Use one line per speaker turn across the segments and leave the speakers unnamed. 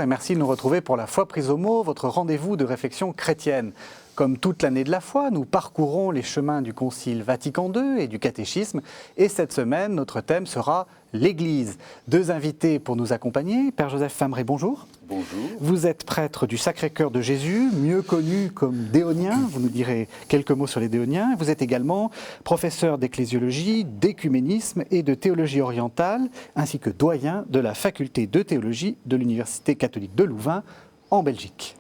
et merci de nous retrouver pour la foi prise au mot, votre rendez-vous de réflexion chrétienne. Comme toute l'année de la foi, nous parcourons les chemins du Concile Vatican II et du catéchisme. Et cette semaine, notre thème sera l'Église. Deux invités pour nous accompagner. Père Joseph Famré, bonjour.
Bonjour.
Vous êtes prêtre du Sacré-Cœur de Jésus, mieux connu comme déonien. Vous nous direz quelques mots sur les déoniens. Vous êtes également professeur d'ecclésiologie, d'écuménisme et de théologie orientale, ainsi que doyen de la faculté de théologie de l'Université catholique de Louvain, en Belgique.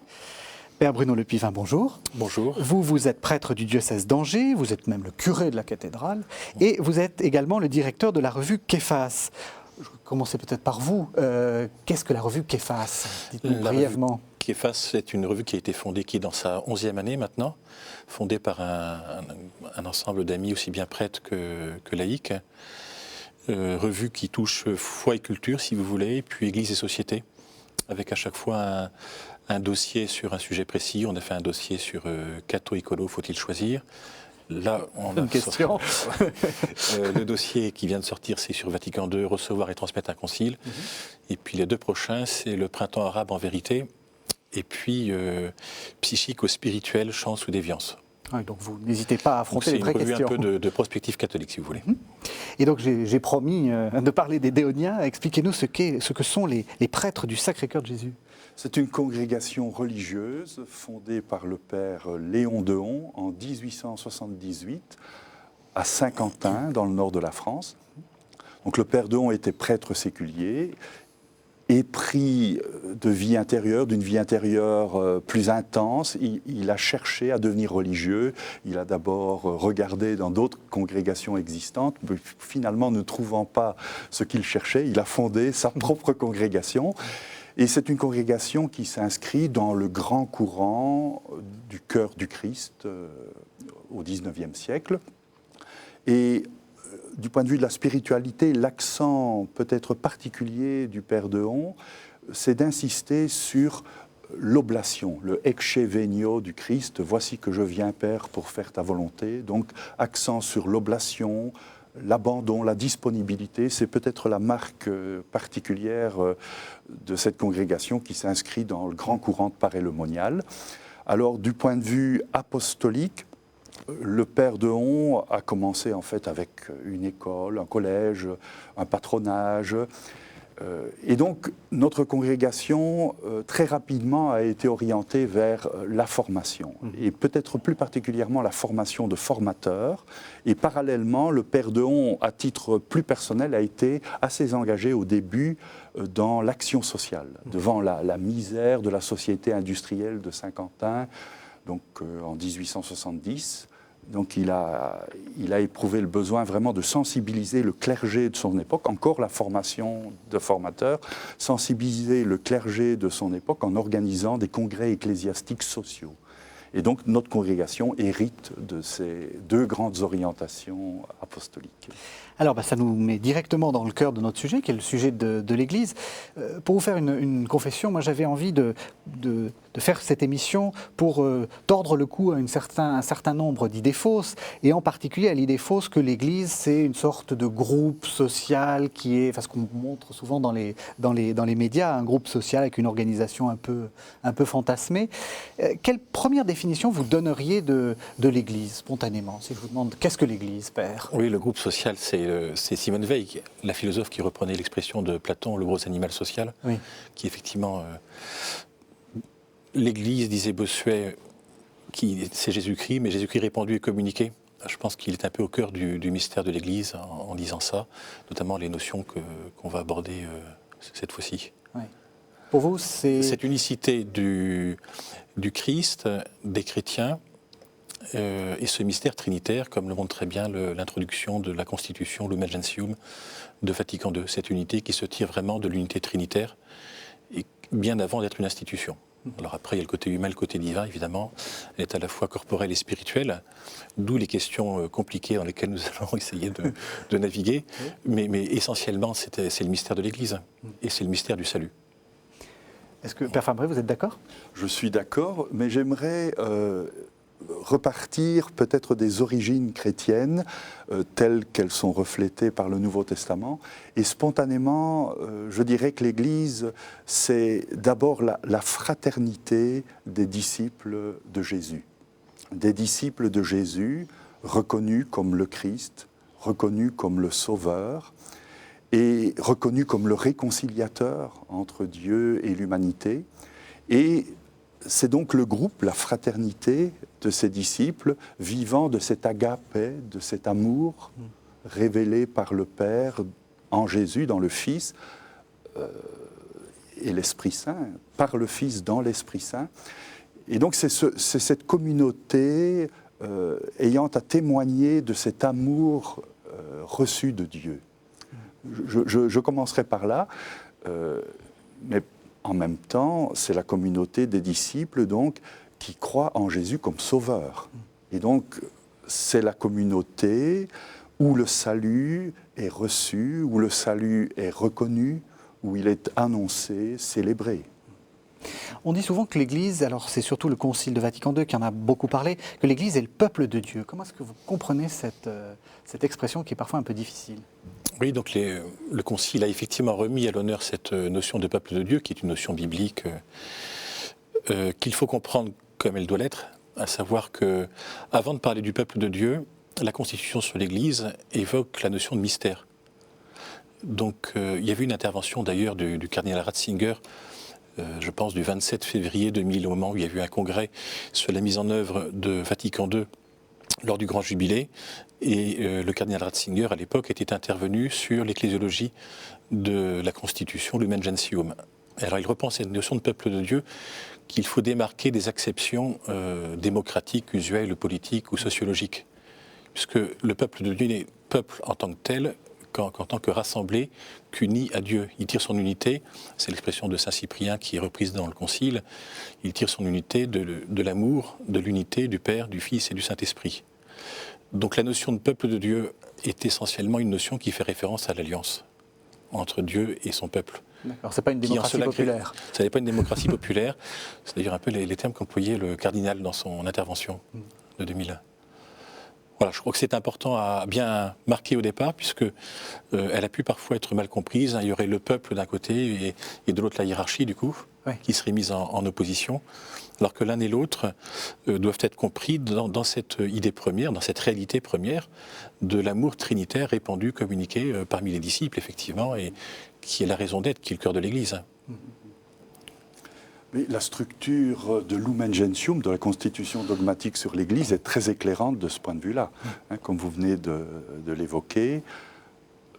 Père Bruno Le Pivin, bonjour.
Bonjour.
Vous êtes prêtre du diocèse d'Angers, vous êtes même le curé de la cathédrale, et vous êtes également le directeur de la revue Képhas. Je vais commencer peut-être par vous. Qu'est-ce que la revue Képhas? Dites-nous brièvement.
Képhas, c'est une revue qui a été fondée, qui est dans sa 11e année maintenant, fondée par un ensemble d'amis aussi bien prêtres que laïcs. Revue qui touche foi et culture, si vous voulez, puis Église et société, avec à chaque fois un dossier sur un sujet précis. On a fait un dossier sur catho-écolo, faut-il choisir? Là, on a
une question.
Le dossier qui vient de sortir, c'est sur Vatican II, recevoir et transmettre un concile. Et puis les deux prochains, c'est le printemps arabe en vérité, et puis psychique au spirituel, chance ou déviance.
Oui, donc vous n'hésitez pas à affronter les vraies questions.
C'est une revue un peu de prospective catholique, si vous voulez.
Et donc j'ai promis de parler des déoniens. Expliquez-nous ce que sont les prêtres du Sacré-Cœur de Jésus.
C'est une congrégation religieuse fondée par le père Léon Deon en 1878 à Saint-Quentin, dans le nord de la France. Donc le père Deon était prêtre séculier, épris d'une vie intérieure plus intense. Il a cherché à devenir religieux. Il a d'abord regardé dans d'autres congrégations existantes, mais finalement ne trouvant pas ce qu'il cherchait, il a fondé sa propre congrégation. Et c'est une congrégation qui s'inscrit dans le grand courant du cœur du Christ au XIXe siècle. Et du point de vue de la spiritualité, l'accent peut-être particulier du Père Deon, c'est d'insister sur l'oblation, le ecce venio du Christ. Voici que je viens, Père, pour faire ta volonté. Donc, accent sur l'oblation, l'abandon, la disponibilité, c'est peut-être la marque particulière de cette congrégation qui s'inscrit dans le grand courant de Paray-le-Monial. Alors, du point de vue apostolique, le Père Deon a commencé en fait avec une école, un collège, un patronage. Et donc, notre congrégation, très rapidement, a été orientée vers la formation, et peut-être plus particulièrement la formation de formateurs. Et parallèlement, le Père Deon, à titre plus personnel, a été assez engagé au début dans l'action sociale, devant la misère de la société industrielle de Saint-Quentin, donc en 1870. Donc il a éprouvé le besoin vraiment de sensibiliser le clergé de son époque, encore la formation de formateurs, sensibiliser le clergé de son époque en organisant des congrès ecclésiastiques sociaux. Et donc notre congrégation hérite de ces deux grandes orientations apostoliques.
Alors ça nous met directement dans le cœur de notre sujet, qui est le sujet de l'Église. Pour vous faire une confession, moi j'avais envie de faire cette émission pour tordre le cou à un certain nombre d'idées fausses, et en particulier à l'idée fausse que l'Église c'est une sorte de groupe social qui est, enfin ce qu'on montre souvent dans les médias, un groupe social avec une organisation un peu fantasmée. Quelle première définition vous donneriez de l'Église, spontanément, si je vous demande qu'est-ce que l'Église, Père?
Oui, le groupe social, c'est Simone Veil, la philosophe qui reprenait l'expression de Platon, le gros animal social, oui. Qui effectivement... L'Église, disait Bossuet, c'est Jésus-Christ, mais Jésus-Christ répandu et communiqué. Je pense qu'il est un peu au cœur du mystère de l'Église en disant ça, notamment les notions qu'on va aborder cette fois-ci.
Oui. Pour vous, c'est...
Cette unicité du Christ, des chrétiens, et ce mystère trinitaire, comme le montre très bien l'introduction de la Constitution, Lumen Gentium, de Vatican II. Cette unité qui se tire vraiment de l'unité trinitaire, et bien avant d'être une institution. Alors après, il y a le côté humain, le côté divin, évidemment. Elle est à la fois corporelle et spirituelle, d'où les questions compliquées dans lesquelles nous allons essayer de naviguer. Mais essentiellement, c'est le mystère de l'Église, et c'est le mystère du salut.
Est-ce que, Père Famré, vous êtes d'accord?
Je suis d'accord, mais j'aimerais repartir peut-être des origines chrétiennes telles qu'elles sont reflétées par le Nouveau Testament. Et spontanément, je dirais que l'Église, c'est d'abord la fraternité des disciples de Jésus. Des disciples de Jésus reconnus comme le Christ, reconnus comme le Sauveur et reconnus comme le réconciliateur entre Dieu et l'humanité. Et c'est donc le groupe, la fraternité de ces disciples, vivant de cet agapé, de cet amour révélé par le Père en Jésus, dans le Fils, et l'Esprit Saint, par le Fils dans l'Esprit Saint. Et donc c'est cette communauté ayant à témoigner de cet amour reçu de Dieu. Je commencerai par là, mais en même temps, c'est la communauté des disciples donc, qui croient en Jésus comme sauveur. Et donc, c'est la communauté où le salut est reçu, où le salut est reconnu, où il est annoncé, célébré.
On dit souvent que l'Église, alors c'est surtout le Concile de Vatican II qui en a beaucoup parlé, que l'Église est le peuple de Dieu. Comment est-ce que vous comprenez cette expression qui est parfois un peu difficile ?
Oui, donc le Concile a effectivement remis à l'honneur cette notion de peuple de Dieu, qui est une notion biblique qu'il faut comprendre comme elle doit l'être, à savoir que, avant de parler du peuple de Dieu, la Constitution sur l'Église évoque la notion de mystère. Donc il y avait une intervention d'ailleurs du cardinal Ratzinger, je pense du 27 février 2000, au moment où il y a eu un congrès sur la mise en œuvre de Vatican II lors du Grand Jubilé. Et le cardinal Ratzinger, à l'époque, était intervenu sur l'ecclésiologie de la Constitution, Lumen Gentium. Alors il reprend cette notion de peuple de Dieu qu'il faut démarquer des acceptions démocratiques, usuelles, politiques ou sociologiques. Puisque le peuple de Dieu n'est peuple en tant que tel qu'en tant que rassemblé, qu'uni à Dieu. Il tire son unité, c'est l'expression de Saint Cyprien qui est reprise dans le Concile, il tire son unité de l'amour, de l'unité du Père, du Fils et du Saint-Esprit. Donc la notion de peuple de Dieu est essentiellement une notion qui fait référence à l'alliance entre Dieu et son peuple.
D'accord, c'est pas une démocratie populaire.
Ça n'est pas une démocratie populaire, c'est d'ailleurs un peu les termes qu'employait le cardinal dans son intervention de 2001. Voilà, je crois que c'est important à bien marquer au départ, puisque elle a pu parfois être mal comprise. Il y aurait le peuple d'un côté et de l'autre la hiérarchie, du coup, qui serait mise en opposition, alors que l'un et l'autre doivent être compris dans cette idée première, dans cette réalité première de l'amour trinitaire répandu, communiqué parmi les disciples, effectivement, et qui est la raison d'être, qui est le cœur de l'Église.
Mais la structure de Lumen Gentium, de la constitution dogmatique sur l'Église, est très éclairante de ce point de vue-là. Comme vous venez de l'évoquer,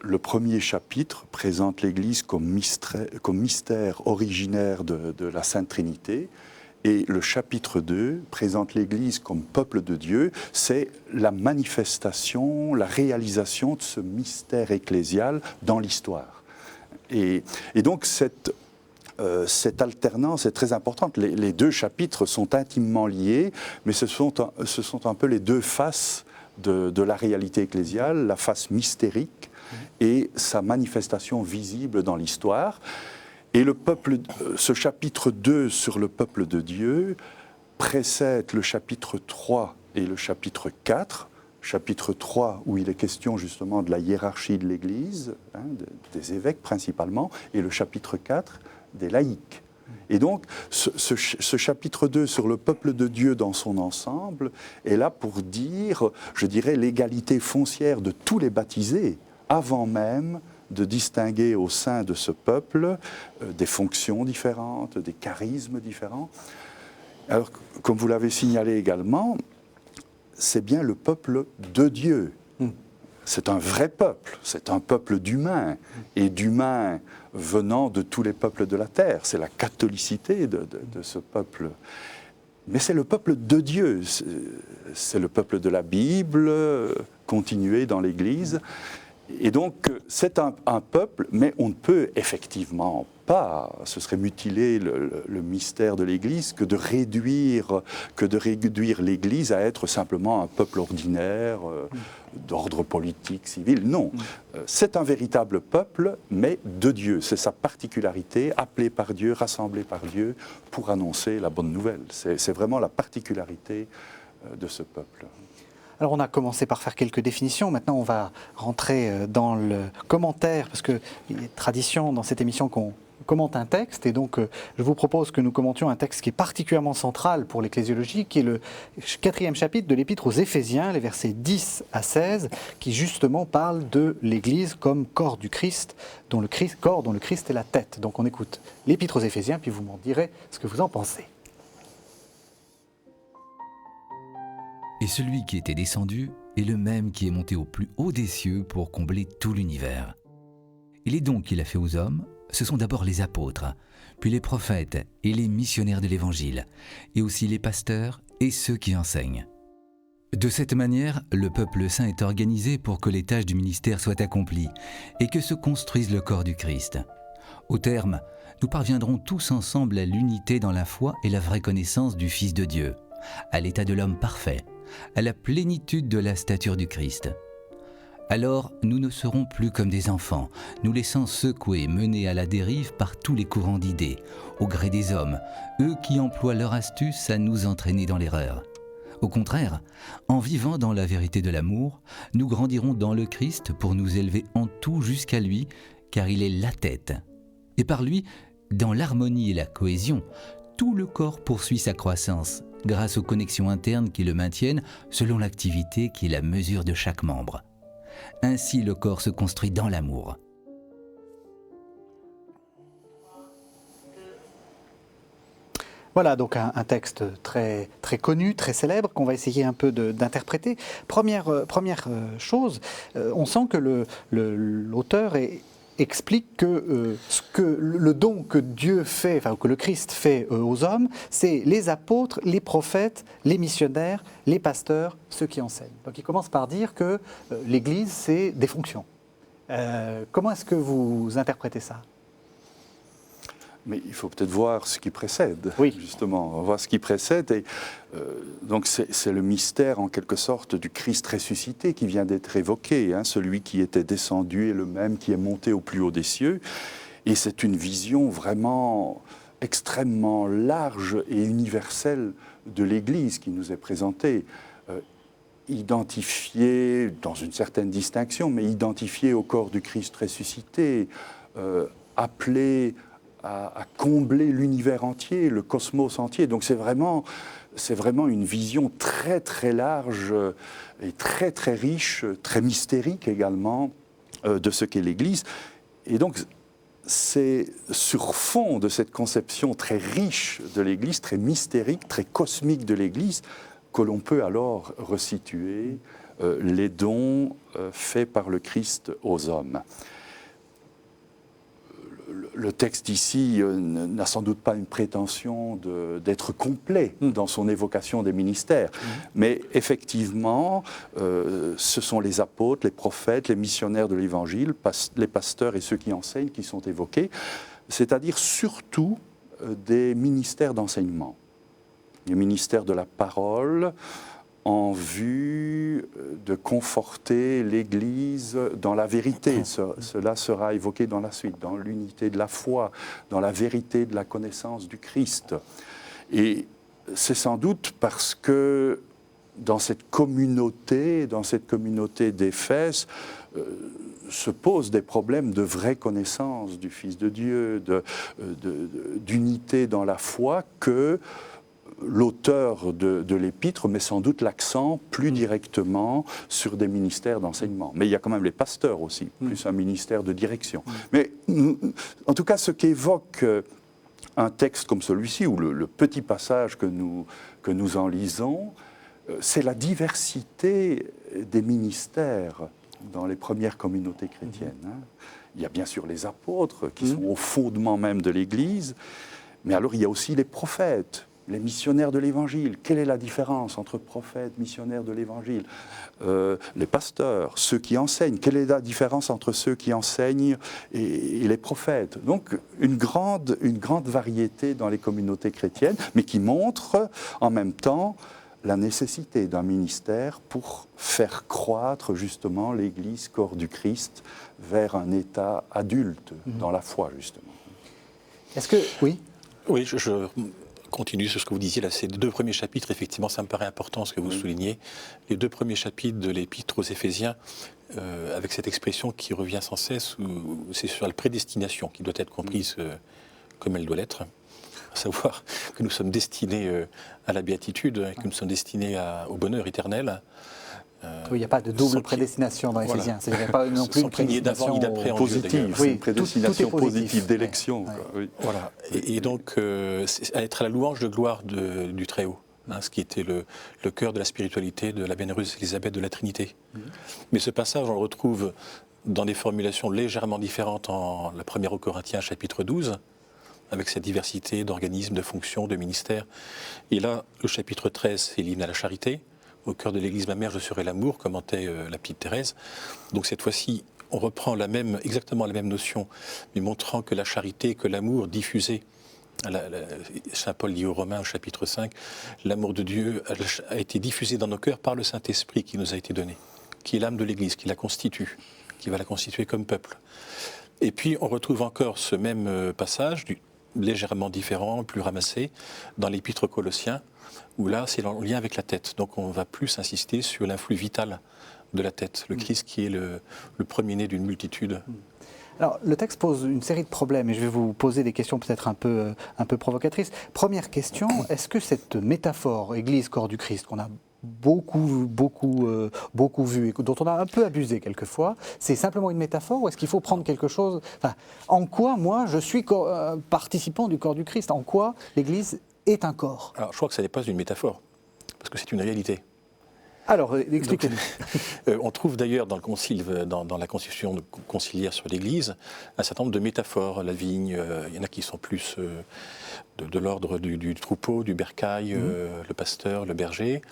le premier chapitre présente l'Église comme mystère originaire de la Sainte Trinité, et le chapitre 2 présente l'Église comme peuple de Dieu. C'est la manifestation, la réalisation de ce mystère ecclésial dans l'histoire. Et donc cette alternance est très importante. Les deux chapitres sont intimement liés, mais ce sont un peu les deux faces de la réalité ecclésiale, la face mystérique et sa manifestation visible dans l'histoire. Et ce chapitre 2 sur le peuple de Dieu précède le chapitre 3 et le chapitre 4. Chapitre 3, où il est question justement de la hiérarchie de l'Église, des évêques principalement, et le chapitre 4, des laïcs. Et donc, ce chapitre 2 sur le peuple de Dieu dans son ensemble est là pour dire, je dirais, l'égalité foncière de tous les baptisés, avant même de distinguer au sein de ce peuple des fonctions différentes, des charismes différents. Alors, comme vous l'avez signalé également, c'est bien le peuple de Dieu. C'est un vrai peuple, c'est un peuple d'humains, et d'humains venant de tous les peuples de la terre. C'est la catholicité de ce peuple. Mais c'est le peuple de Dieu, c'est le peuple de la Bible, continué dans l'Église. Et donc, c'est un peuple, mais on ne peut effectivement pas, ce serait mutiler le mystère de l'Église, que de réduire l'Église à être simplement un peuple ordinaire, d'ordre politique, civil. Non, c'est un véritable peuple, mais de Dieu. C'est sa particularité, appelé par Dieu, rassemblé par Dieu, pour annoncer la bonne nouvelle. C'est vraiment la particularité de ce peuple.
Alors on a commencé par faire quelques définitions, maintenant on va rentrer dans le commentaire, parce qu'il y a tradition dans cette émission qu'on commente un texte, et donc je vous propose que nous commentions un texte qui est particulièrement central pour l'ecclésiologie, qui est le 4e chapitre de l'Épître aux Éphésiens, les versets 10 à 16, qui justement parle de l'Église comme corps du Christ, corps dont le Christ est la tête. Donc on écoute l'Épître aux Éphésiens, puis vous m'en direz ce que vous en pensez.
Et celui qui était descendu est le même qui est monté au plus haut des cieux pour combler tout l'univers. Et les dons qu'il a fait aux hommes, ce sont d'abord les apôtres, puis les prophètes et les missionnaires de l'Évangile, et aussi les pasteurs et ceux qui enseignent. De cette manière, le peuple saint est organisé pour que les tâches du ministère soient accomplies et que se construise le corps du Christ. Au terme, nous parviendrons tous ensemble à l'unité dans la foi et la vraie connaissance du Fils de Dieu, à l'état de l'homme parfait, à la plénitude de la stature du Christ. Alors nous ne serons plus comme des enfants, nous laissant secouer, menés à la dérive par tous les courants d'idées, au gré des hommes, eux qui emploient leur astuce à nous entraîner dans l'erreur. Au contraire, en vivant dans la vérité de l'amour, nous grandirons dans le Christ pour nous élever en tout jusqu'à lui, car il est la tête. Et par lui, dans l'harmonie et la cohésion, tout le corps poursuit sa croissance, grâce aux connexions internes qui le maintiennent selon l'activité qui est la mesure de chaque membre. Ainsi, le corps se construit dans l'amour.
Voilà donc un texte très, très connu, très célèbre, qu'on va essayer un peu d'interpréter. Première chose, on sent que l'auteur explique que le don que Dieu fait, enfin que le Christ fait aux hommes, c'est les apôtres, les prophètes, les missionnaires, les pasteurs, ceux qui enseignent. Donc il commence par dire que l'Église, c'est des fonctions. Comment est-ce que vous interprétez ça ?
Mais il faut peut-être voir ce qui précède,
oui.
Justement. On va voir ce qui précède. Et, donc c'est le mystère, en quelque sorte, du Christ ressuscité qui vient d'être évoqué. Hein, celui qui était descendu est le même qui est monté au plus haut des cieux. Et c'est une vision vraiment extrêmement large et universelle de l'Église qui nous est présentée. Identifiée, dans une certaine distinction, mais identifiée au corps du Christ ressuscité, appelée à combler l'univers entier, le cosmos entier. Donc c'est vraiment une vision très très large et très très riche, très mystérique également de ce qu'est l'Église. Et donc c'est sur fond de cette conception très riche de l'Église, très mystérique, très cosmique de l'Église, que l'on peut alors resituer les dons faits par le Christ aux hommes. Le texte ici n'a sans doute pas une prétention d'être complet dans son évocation des ministères, mais effectivement, ce sont les apôtres, les prophètes, les missionnaires de l'Évangile, les pasteurs et ceux qui enseignent qui sont évoqués, c'est-à-dire surtout des ministères d'enseignement, les ministères de la parole, en vue de conforter l'Église dans la vérité. Cela sera évoqué dans la suite, dans l'unité de la foi, dans la vérité de la connaissance du Christ. Et c'est sans doute parce que dans cette communauté d'Éphèse, se posent des problèmes de vraie connaissance du Fils de Dieu, d'unité dans la foi, que l'auteur de l'épître met sans doute l'accent plus directement sur des ministères d'enseignement. Mais il y a quand même les pasteurs aussi, plus un ministère de direction. Mais en tout cas, ce qu'évoque un texte comme celui-ci, ou le petit passage que nous en lisons, c'est la diversité des ministères dans les premières communautés chrétiennes. Il y a bien sûr les apôtres, qui sont au fondement même de l'Église, mais alors il y a aussi les prophètes, les missionnaires de l'Évangile. Quelle est la différence entre prophètes, missionnaires de l'Évangile ? Les pasteurs, ceux qui enseignent. Quelle est la différence entre ceux qui enseignent et les prophètes ? Donc une grande variété dans les communautés chrétiennes, mais qui montre en même temps la nécessité d'un ministère pour faire croître justement l'Église, corps du Christ, vers un état adulte dans la foi, justement.
Est-ce que... Oui.
Oui, je continue sur ce que vous disiez, là, ces 2 premiers chapitres, effectivement, ça me paraît important ce que vous soulignez. Les 2 premiers chapitres de l'Épître aux Éphésiens, avec cette expression qui revient sans cesse, c'est sur la prédestination qui doit être comprise comme elle doit l'être, à savoir que nous sommes destinés à la béatitude, que nous sommes destinés au bonheur éternel.
Oui, il n'y a pas de double prédestination dans Éphésiens.
Voilà.
Il n'y a pas non plus une
qu'il n'y ait d'avant ni d'après en Dieu,
positive,
Oui,
une prédestination
tout est positif.
positive d'élection.
Ouais.
Oui.
Voilà. Et donc, c'est à être à la louange de gloire du Très-Haut, ce qui était le cœur de la spiritualité de la bienheureuse Élisabeth de la Trinité. Mais ce passage, on le retrouve dans des formulations légèrement différentes en la première aux Corinthiens, chapitre 12, avec cette diversité d'organismes, de fonctions, de ministères. Et là, le chapitre 13, c'est l'hymne à la charité. Au cœur de l'Église, ma mère, je serai l'amour, commentait la petite Thérèse. Donc cette fois-ci, on reprend exactement la même notion, mais montrant que la charité, que l'amour diffusé, Saint Paul dit aux Romains au chapitre 5, l'amour de Dieu a été diffusé dans nos cœurs par le Saint-Esprit qui nous a été donné, qui est l'âme de l'Église, qui la constitue, qui va la constituer comme peuple. Et puis on retrouve encore ce même passage, légèrement différent, plus ramassé, dans l'Épître aux Colossiens, où là, c'est en lien avec la tête. Donc on va plus insister sur l'influx vital de la tête, le Christ qui est le premier-né d'une multitude.
Alors, le texte pose une série de problèmes et je vais vous poser des questions peut-être un peu provocatrices. Première question, est-ce que cette métaphore Église, corps du Christ, qu'on a beaucoup vu et dont on a un peu abusé quelquefois, c'est simplement une métaphore ou est-ce qu'il faut prendre quelque chose... Enfin, en quoi, moi, je suis participant du corps du Christ? En quoi l'Église est un corps?
Alors, je crois que ça n'est pas une métaphore, parce que c'est une réalité.
Alors, expliquez-nous.
On trouve d'ailleurs dans le concile, dans la constitution conciliaire sur l'Église, un certain nombre de métaphores. La vigne, il y en a qui sont plus de l'ordre du troupeau, du bercail, le pasteur, le berger,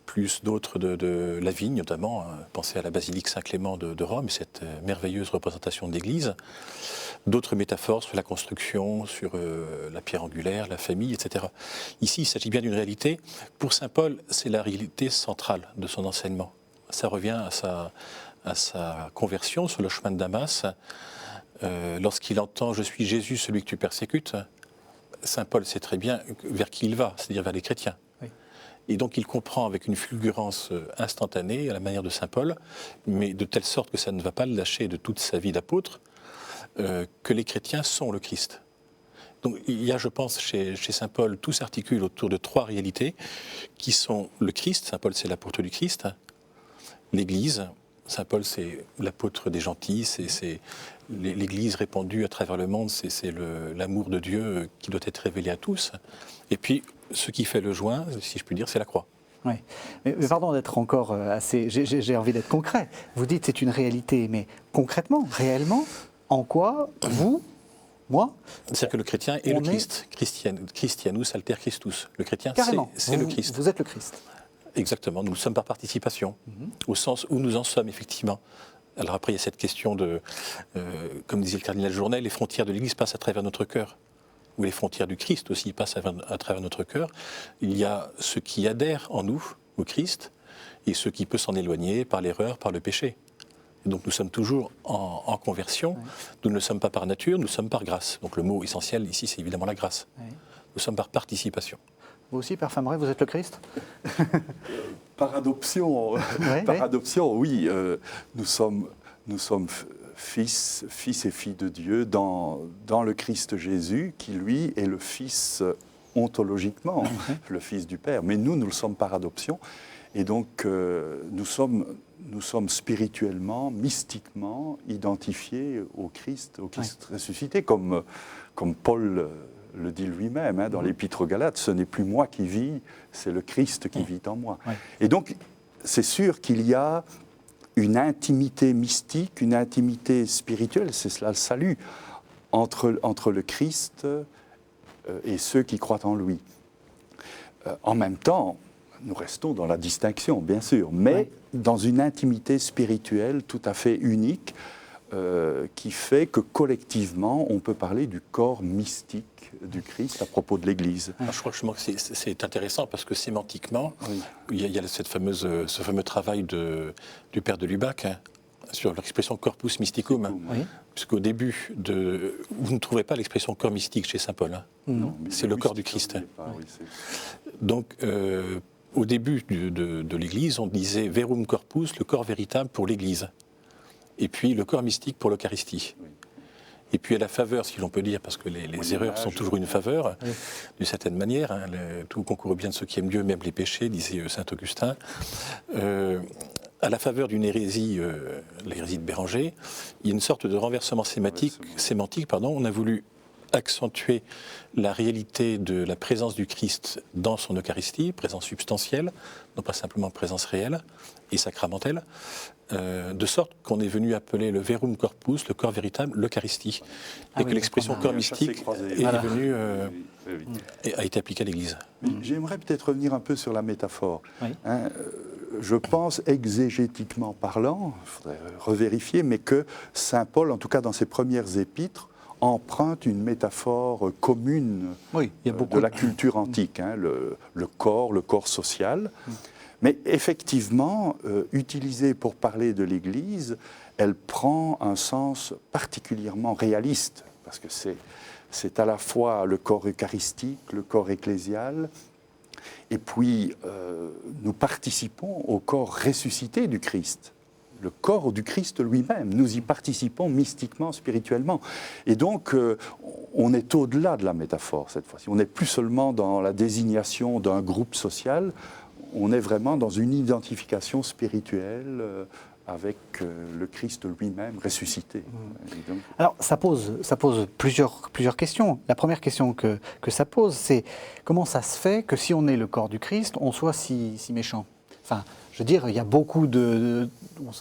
plus d'autres de la vigne notamment. Pensez à la basilique Saint-Clément de Rome, cette merveilleuse représentation de l'Église. D'autres métaphores sur la construction, sur la pierre angulaire, la famille, etc. Ici, il s'agit bien d'une réalité. Pour saint Paul, c'est la réalité centrale de son enseignement. Ça revient à sa conversion sur le chemin de Damas. Lorsqu'il entend « Je suis Jésus, celui que tu persécutes », saint Paul sait très bien vers qui il va, c'est-à-dire vers les chrétiens. Oui. Et donc il comprend avec une fulgurance instantanée, à la manière de saint Paul, mais de telle sorte que ça ne va pas le lâcher de toute sa vie d'apôtre, que les chrétiens sont le Christ. Donc il y a, je pense, chez saint Paul, tout s'articule autour de 3 réalités qui sont le Christ, saint Paul c'est l'apôtre du Christ, l'Église, saint Paul c'est l'apôtre des gentils, c'est l'Église répandue à travers le monde, c'est l'amour de Dieu qui doit être révélé à tous. Et puis ce qui fait le joint, si je puis dire, c'est la croix.
Oui, mais pardon d'être encore assez... J'ai envie d'être concret. Vous dites c'est une réalité, mais concrètement, réellement, en quoi vous... Moi,
c'est-à-dire que le chrétien est le Christ. Christianus alter Christus. Le chrétien, c'est le Christ.
Vous êtes le Christ.
Exactement. Nous le sommes par participation, au sens où nous en sommes, effectivement. Alors après, il y a cette question de, comme disait le cardinal Journet, les frontières de l'Église passent à travers notre cœur, ou les frontières du Christ aussi passent à travers notre cœur. Il y a ceux qui adhèrent en nous, au Christ, et ceux qui peuvent s'en éloigner par l'erreur, par le péché. Donc nous sommes toujours en conversion. Oui. Nous ne le sommes pas par nature, nous sommes par grâce. Donc le mot essentiel ici, c'est évidemment la grâce. Oui. Nous sommes par participation.
Vous aussi, Père Fameret, vous êtes le Christ?
Par adoption, oui. Nous sommes fils et filles de Dieu dans le Christ Jésus, qui lui est le Fils ontologiquement, le Fils du Père. Mais nous le sommes par adoption. Et donc nous sommes spirituellement, mystiquement identifiés au Christ ressuscité, comme Paul le dit lui-même dans l'Épître aux Galates, ce n'est plus moi qui vis, c'est le Christ qui vit en moi. Ouais. Et donc, c'est sûr qu'il y a une intimité mystique, une intimité spirituelle, c'est cela le salut, entre le Christ et ceux qui croient en lui. En même temps, nous restons dans la distinction, bien sûr, mais dans une intimité spirituelle tout à fait unique, qui fait que collectivement, on peut parler du corps mystique du Christ à propos de l'Église.
Je crois que c'est intéressant parce que sémantiquement, il y a ce fameux travail du père de Lubac, sur l'expression corpus mysticum,
Oui.
puisqu'au début, vous ne trouverez pas l'expression corps mystique chez saint Paul. Hein.
Non, mais
C'est le corps du Christ. Donc, au début de l'Église, on disait verum corpus, le corps véritable pour l'Église, et puis le corps mystique pour l'Eucharistie.
Oui.
Et puis à la faveur, si l'on peut dire, parce que les erreurs sont toujours une faveur, d'une certaine manière, hein, tout concourt au bien de ceux qui aiment Dieu, même les péchés, disait saint Augustin. À la faveur d'une hérésie, l'hérésie de Béranger, il y a une sorte de renversement sémantique. On a voulu accentuer la réalité de la présence du Christ dans son Eucharistie, présence substantielle, non pas simplement présence réelle et sacramentelle, de sorte qu'on est venu appeler le verum corpus, le corps véritable, l'Eucharistie, et que l'expression corps mystique est venue, et a été appliquée à l'Église.
J'aimerais peut-être revenir un peu sur la métaphore.
Oui.
Hein, je pense, exégétiquement parlant, il faudrait revérifier, mais que saint Paul, en tout cas dans ses premières épîtres, emprunte une métaphore commune
Oui, il y a beaucoup
de la culture antique, hein, le corps social. Mais effectivement, utilisée pour parler de l'Église, elle prend un sens particulièrement réaliste, parce que c'est à la fois le corps eucharistique, le corps ecclésial, et puis nous participons au corps ressuscité du Christ. Le corps du Christ lui-même. Nous y participons mystiquement, spirituellement. Et donc, on est au-delà de la métaphore cette fois-ci. On n'est plus seulement dans la désignation d'un groupe social, on est vraiment dans une identification spirituelle avec le Christ lui-même ressuscité. Donc,
Alors, ça pose plusieurs questions. La première question que ça pose, c'est comment ça se fait que si on est le corps du Christ, on soit si méchant ? Enfin, je veux dire, il y a beaucoup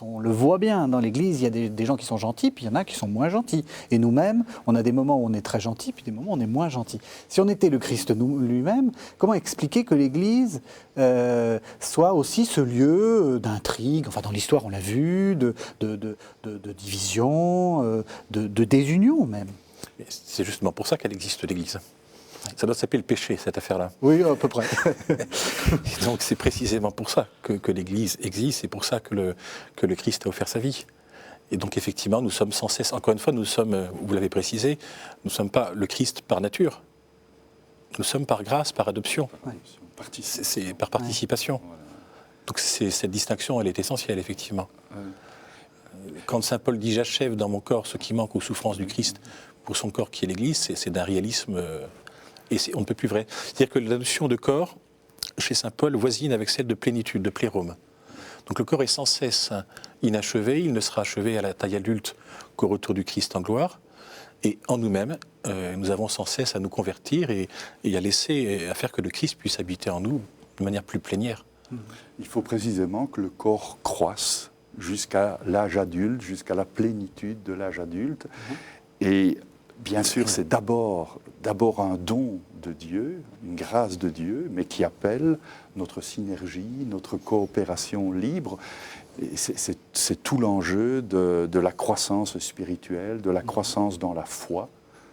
on le voit bien dans l'Église, il y a des gens qui sont gentils, puis il y en a qui sont moins gentils. Et nous-mêmes, on a des moments où on est très gentils, puis des moments où on est moins gentils. Si on était le Christ lui-même, comment expliquer que l'Église soit aussi ce lieu d'intrigue, enfin dans l'histoire on l'a vu, de division, de désunion même.
C'est justement pour ça qu'elle existe, l'Église. Ça doit s'appeler le péché, cette affaire-là.
Oui, à peu près.
Et donc c'est précisément pour ça que l'Église existe, c'est pour ça que le Christ a offert sa vie. Et donc effectivement, nous sommes sans cesse, encore une fois, nous sommes, vous l'avez précisé, nous ne sommes pas le Christ par nature. Nous sommes par grâce, par adoption.
Ouais.
C'est par participation.
Voilà.
Donc cette distinction, elle est essentielle, effectivement. Quand saint Paul dit « j'achève dans mon corps ce qui manque aux souffrances du Christ pour son corps qui est l'Église », c'est d'un réalisme... Et on ne peut plus vrai. C'est-à-dire que la notion de corps, chez saint Paul, voisine avec celle de plénitude, de plérome. Donc le corps est sans cesse inachevé, il ne sera achevé à la taille adulte qu'au retour du Christ en gloire. Et en nous-mêmes, nous avons sans cesse à nous convertir et à faire que le Christ puisse habiter en nous de manière plus plénière.
Il faut précisément que le corps croisse jusqu'à l'âge adulte, jusqu'à la plénitude de l'âge adulte. Et bien sûr, c'est d'abord un don de Dieu, une grâce de Dieu, mais qui appelle notre synergie, notre coopération libre. Et c'est tout l'enjeu de la croissance spirituelle, de la croissance dans la foi.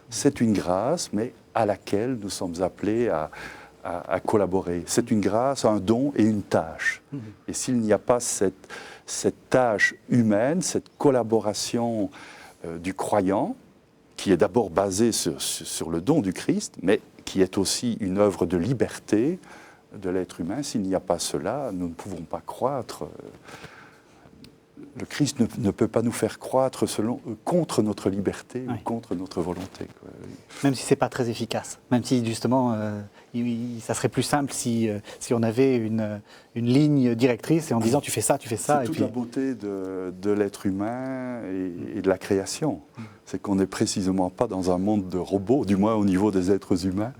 C'est une grâce, mais à laquelle nous sommes appelés à collaborer. C'est une grâce, un don et une tâche. Et s'il n'y a pas cette tâche humaine, cette collaboration du croyant, qui est d'abord basée sur le don du Christ, mais qui est aussi une œuvre de liberté de l'être humain, s'il n'y a pas cela, nous ne pouvons pas croître. Le Christ ne peut pas nous faire croître contre notre liberté ou contre notre volonté.
Même si ce n'est pas très efficace. Même si, justement, ça serait plus simple si on avait une ligne directrice et en disant tu fais ça.
C'est toute la beauté de l'être humain et de la création. C'est qu'on n'est précisément pas dans un monde de robots, du moins au niveau des êtres humains.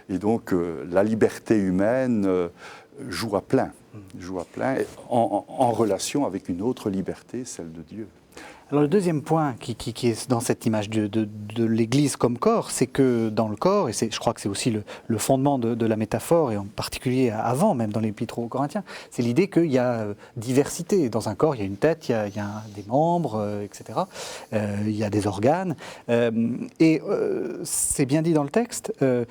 Et donc, la liberté humaine joue à plein. En relation avec une autre liberté, celle de Dieu.
Alors le deuxième point qui est dans cette image de l'Église comme corps, c'est que dans le corps, et je crois que c'est aussi le fondement de la métaphore, et en particulier avant, même dans l'Épître aux Corinthiens, c'est l'idée qu'il y a diversité. Dans un corps, il y a une tête, il y a des membres, etc. Il y a des organes. Et c'est bien dit dans le texte, il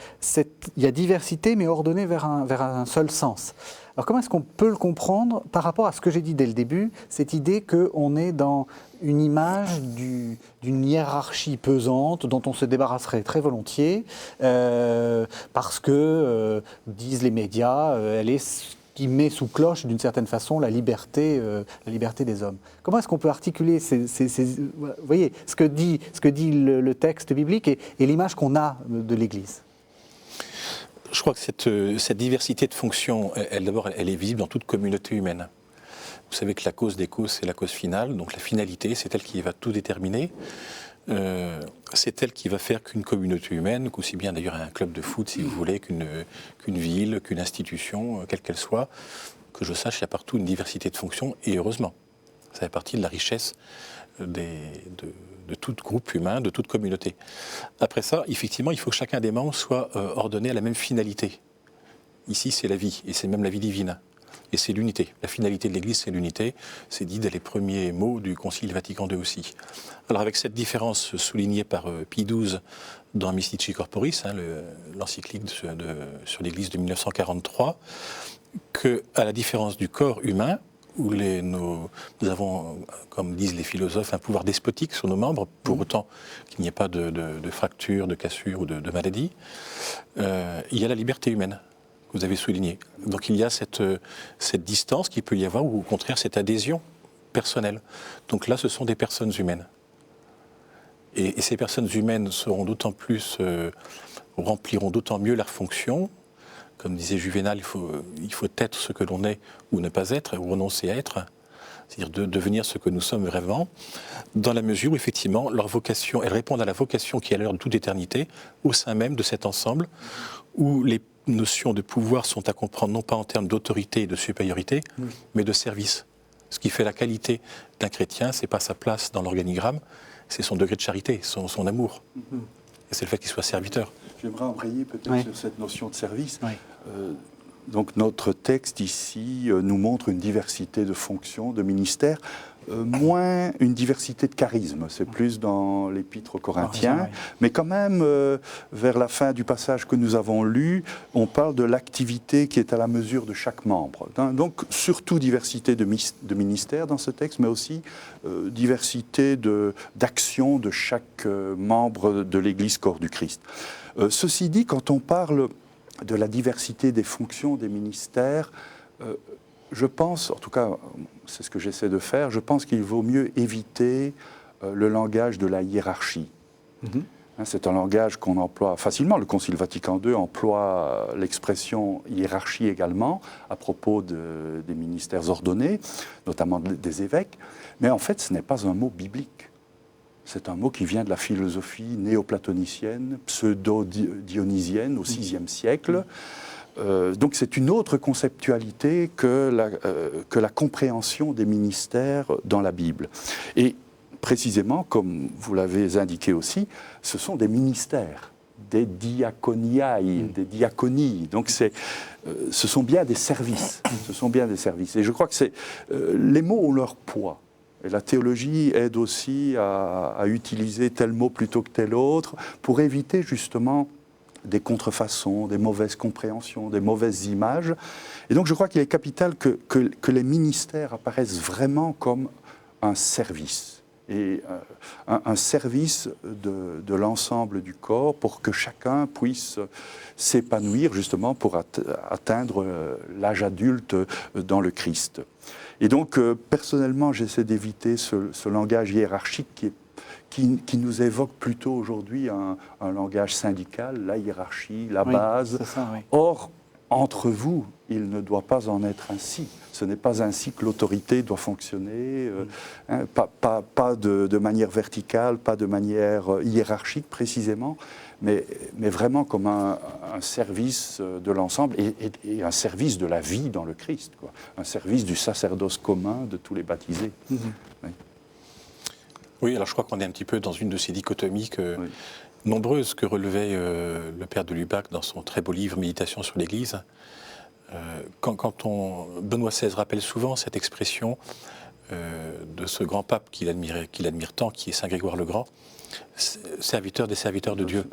y a diversité, mais ordonnée vers un seul sens. Alors comment est-ce qu'on peut le comprendre par rapport à ce que j'ai dit dès le début, cette idée qu'on est dans une image d'une hiérarchie pesante dont on se débarrasserait très volontiers parce que, disent les médias, elle est ce qui met sous cloche d'une certaine façon la liberté des hommes. Comment est-ce qu'on peut articuler vous voyez, ce que dit le texte biblique et l'image qu'on a de l'Église?
Je crois que cette diversité de fonctions, d'abord, elle est visible dans toute communauté humaine. Vous savez que la cause des causes, c'est la cause finale, donc la finalité, c'est elle qui va tout déterminer. C'est elle qui va faire qu'une communauté humaine, qu'aussi bien d'ailleurs un club de foot, si vous voulez, qu'une ville, qu'une institution, quelle qu'elle soit, que je sache, il y a partout une diversité de fonctions, et heureusement. Ça fait partie de la richesse de tout groupe humain, de toute communauté. Après ça, effectivement, il faut que chacun des membres soit ordonné à la même finalité. Ici, c'est la vie, et c'est même la vie divine. Et c'est l'unité. La finalité de l'Église, c'est l'unité. C'est dit dès les premiers mots du Concile Vatican II aussi. Alors avec cette différence soulignée par Pie XII dans Mystici Corporis, l'encyclique sur l'Église de 1943, qu'à la différence du corps humain, où nous avons, comme disent les philosophes, un pouvoir despotique sur nos membres, pour autant qu'il n'y ait pas de fracture, de cassure ou de maladie, il y a la liberté humaine. Vous avez souligné. Donc il y a cette distance qu'il peut y avoir, ou au contraire cette adhésion personnelle. Donc là, ce sont des personnes humaines. Et ces personnes humaines seront d'autant plus, rempliront d'autant mieux leurs fonctions. Comme disait Juvénal, il faut être ce que l'on est ou ne pas être, ou renoncer à être, c'est-à-dire de devenir ce que nous sommes vraiment, dans la mesure où effectivement leur vocation, elles répondent à la vocation qui est à l'heure de toute éternité, au sein même de cet ensemble, où les notions de pouvoir sont à comprendre non pas en termes d'autorité et de supériorité, mais de service. Ce qui fait la qualité d'un chrétien, c'est pas sa place dans l'organigramme, c'est son degré de charité, son amour. Et c'est le fait qu'il soit serviteur.
J'aimerais embrayer peut-être sur cette notion de service.
Oui.
Donc notre texte ici nous montre une diversité de fonctions, de ministères, moins une diversité de charisme. C'est plus dans l'Épître aux Corinthiens. Mais quand même, vers la fin du passage que nous avons lu, on parle de l'activité qui est à la mesure de chaque membre. Donc surtout diversité de ministères dans ce texte, mais aussi diversité d'actions de chaque membre de l'Église corps du Christ. Ceci dit, quand on parle de la diversité des fonctions, des ministères, je pense, en tout cas, c'est ce que j'essaie de faire, je pense qu'il vaut mieux éviter le langage de la hiérarchie. C'est un langage qu'on emploie facilement. Le Concile Vatican II emploie l'expression hiérarchie également à propos des ministères ordonnés, notamment des évêques. Mais en fait, ce n'est pas un mot biblique. C'est un mot qui vient de la philosophie néoplatonicienne, pseudo-dionysienne au VIe siècle. Donc c'est une autre conceptualité que la compréhension des ministères dans la Bible. Et précisément, comme vous l'avez indiqué aussi, ce sont des ministères, des diaconiae, des diaconies. Donc ce sont bien des services. Ce sont bien des services. Et je crois que les mots ont leur poids. Et la théologie aide aussi à utiliser tel mot plutôt que tel autre pour éviter justement des contrefaçons, des mauvaises compréhensions, des mauvaises images. Et donc je crois qu'il est capital que les ministères apparaissent vraiment comme un service. Et un service de l'ensemble du corps pour que chacun puisse s'épanouir justement pour atteindre l'âge adulte dans le Christ. Et donc, personnellement, j'essaie d'éviter ce langage hiérarchique qui nous évoque plutôt aujourd'hui un langage syndical, la hiérarchie, la base.
C'est ça, oui.
Or, entre vous, il ne doit pas en être ainsi. Ce n'est pas ainsi que l'autorité doit fonctionner, pas de manière verticale, pas de manière hiérarchique précisément, mais vraiment comme un service de l'ensemble et un service de la vie dans le Christ, quoi. Un service du sacerdoce commun de tous les baptisés. Oui.
Oui, alors je crois qu'on est un petit peu dans une de ces dichotomies nombreuses que relevait le père de Lubac dans son très beau livre « Méditation sur l'Église ». Benoît XVI rappelle souvent cette expression de ce grand pape qu'il admire tant, qui est Saint Grégoire le Grand, serviteur des serviteurs de Dieu.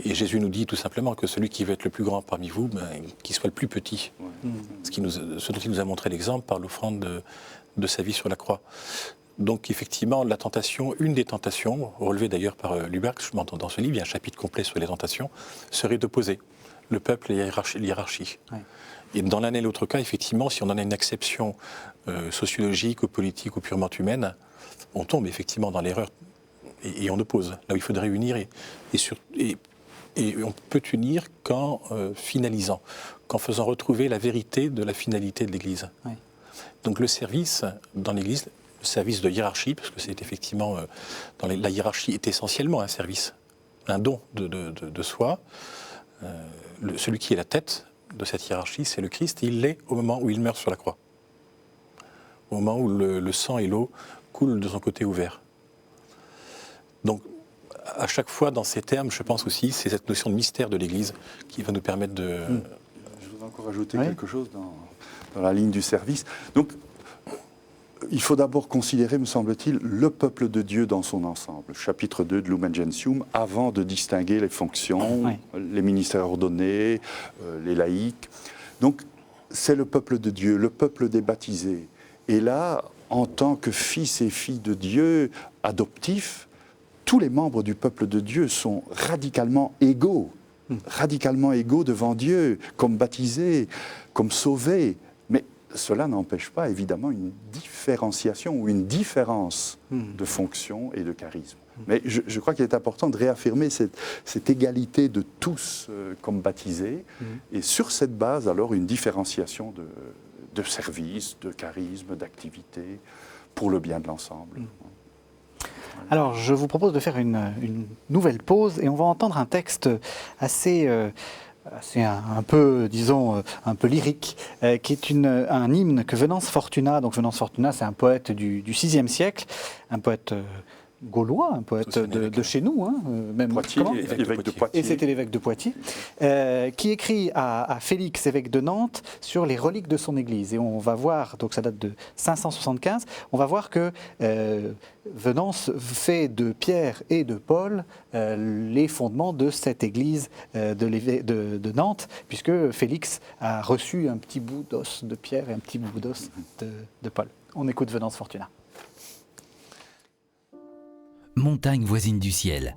Et Jésus nous dit tout simplement que celui qui veut être le plus grand parmi vous, qu'il soit le plus petit. Ce dont il nous a montré l'exemple par l'offrande de sa vie sur la croix. Donc effectivement, la tentation, une des tentations, relevée d'ailleurs par Lubac, dans ce livre, il y a un chapitre complet sur les tentations, serait d'opposer le peuple et l'hiérarchie. Ouais. Et dans l'un et l'autre cas, effectivement, si on en a une acception sociologique ou politique ou purement humaine, on tombe effectivement dans l'erreur et on oppose. Là où il faudrait unir et on peut unir qu'en finalisant, qu'en faisant retrouver la vérité de la finalité de l'Église. Ouais. Donc le service dans l'Église, le service de hiérarchie, parce que c'est effectivement, la hiérarchie est essentiellement un service, un don de soi. Celui qui est la tête de cette hiérarchie, c'est le Christ, et il l'est au moment où il meurt sur la croix. Au moment où le sang et l'eau coulent de son côté ouvert. Donc, à chaque fois, dans ces termes, je pense aussi, c'est cette notion de mystère de l'Église qui va nous permettre de...
Je voudrais encore ajouter quelque chose dans la ligne du service. Donc, il faut d'abord considérer, me semble-t-il, le peuple de Dieu dans son ensemble. Chapitre 2 de Lumen Gentium, avant de distinguer les fonctions, les ministères ordonnés, les laïcs. Donc, c'est le peuple de Dieu, le peuple des baptisés. Et là, en tant que fils et filles de Dieu adoptifs, tous les membres du peuple de Dieu sont radicalement égaux devant Dieu, comme baptisés, comme sauvés. Mais cela n'empêche pas, évidemment, une différenciation ou une différence de fonction et de charisme. Mais je crois qu'il est important de réaffirmer cette égalité de tous comme baptisés, et sur cette base, alors, une différenciation de service, de charisme, d'activité, pour le bien de l'ensemble.
Alors, je vous propose de faire une nouvelle pause, et on va entendre un texte assez... c'est un peu, disons, un peu lyrique, qui est un hymne que Venance Fortunat, donc Venance Fortunat, c'est un poète du VIe siècle, un poète gaulois, un poète de chez nous, même
Poitiers, évêque de Poitiers.
Et c'était l'évêque de Poitiers, qui écrit à Félix, évêque de Nantes, sur les reliques de son église. Et on va voir, donc ça date de 575, on va voir que Venance fait de Pierre et de Paul les fondements de cette église de Nantes, puisque Félix a reçu un petit bout d'os de Pierre et un petit bout d'os de Paul. On écoute Venance Fortunat.
Montagne voisine du ciel,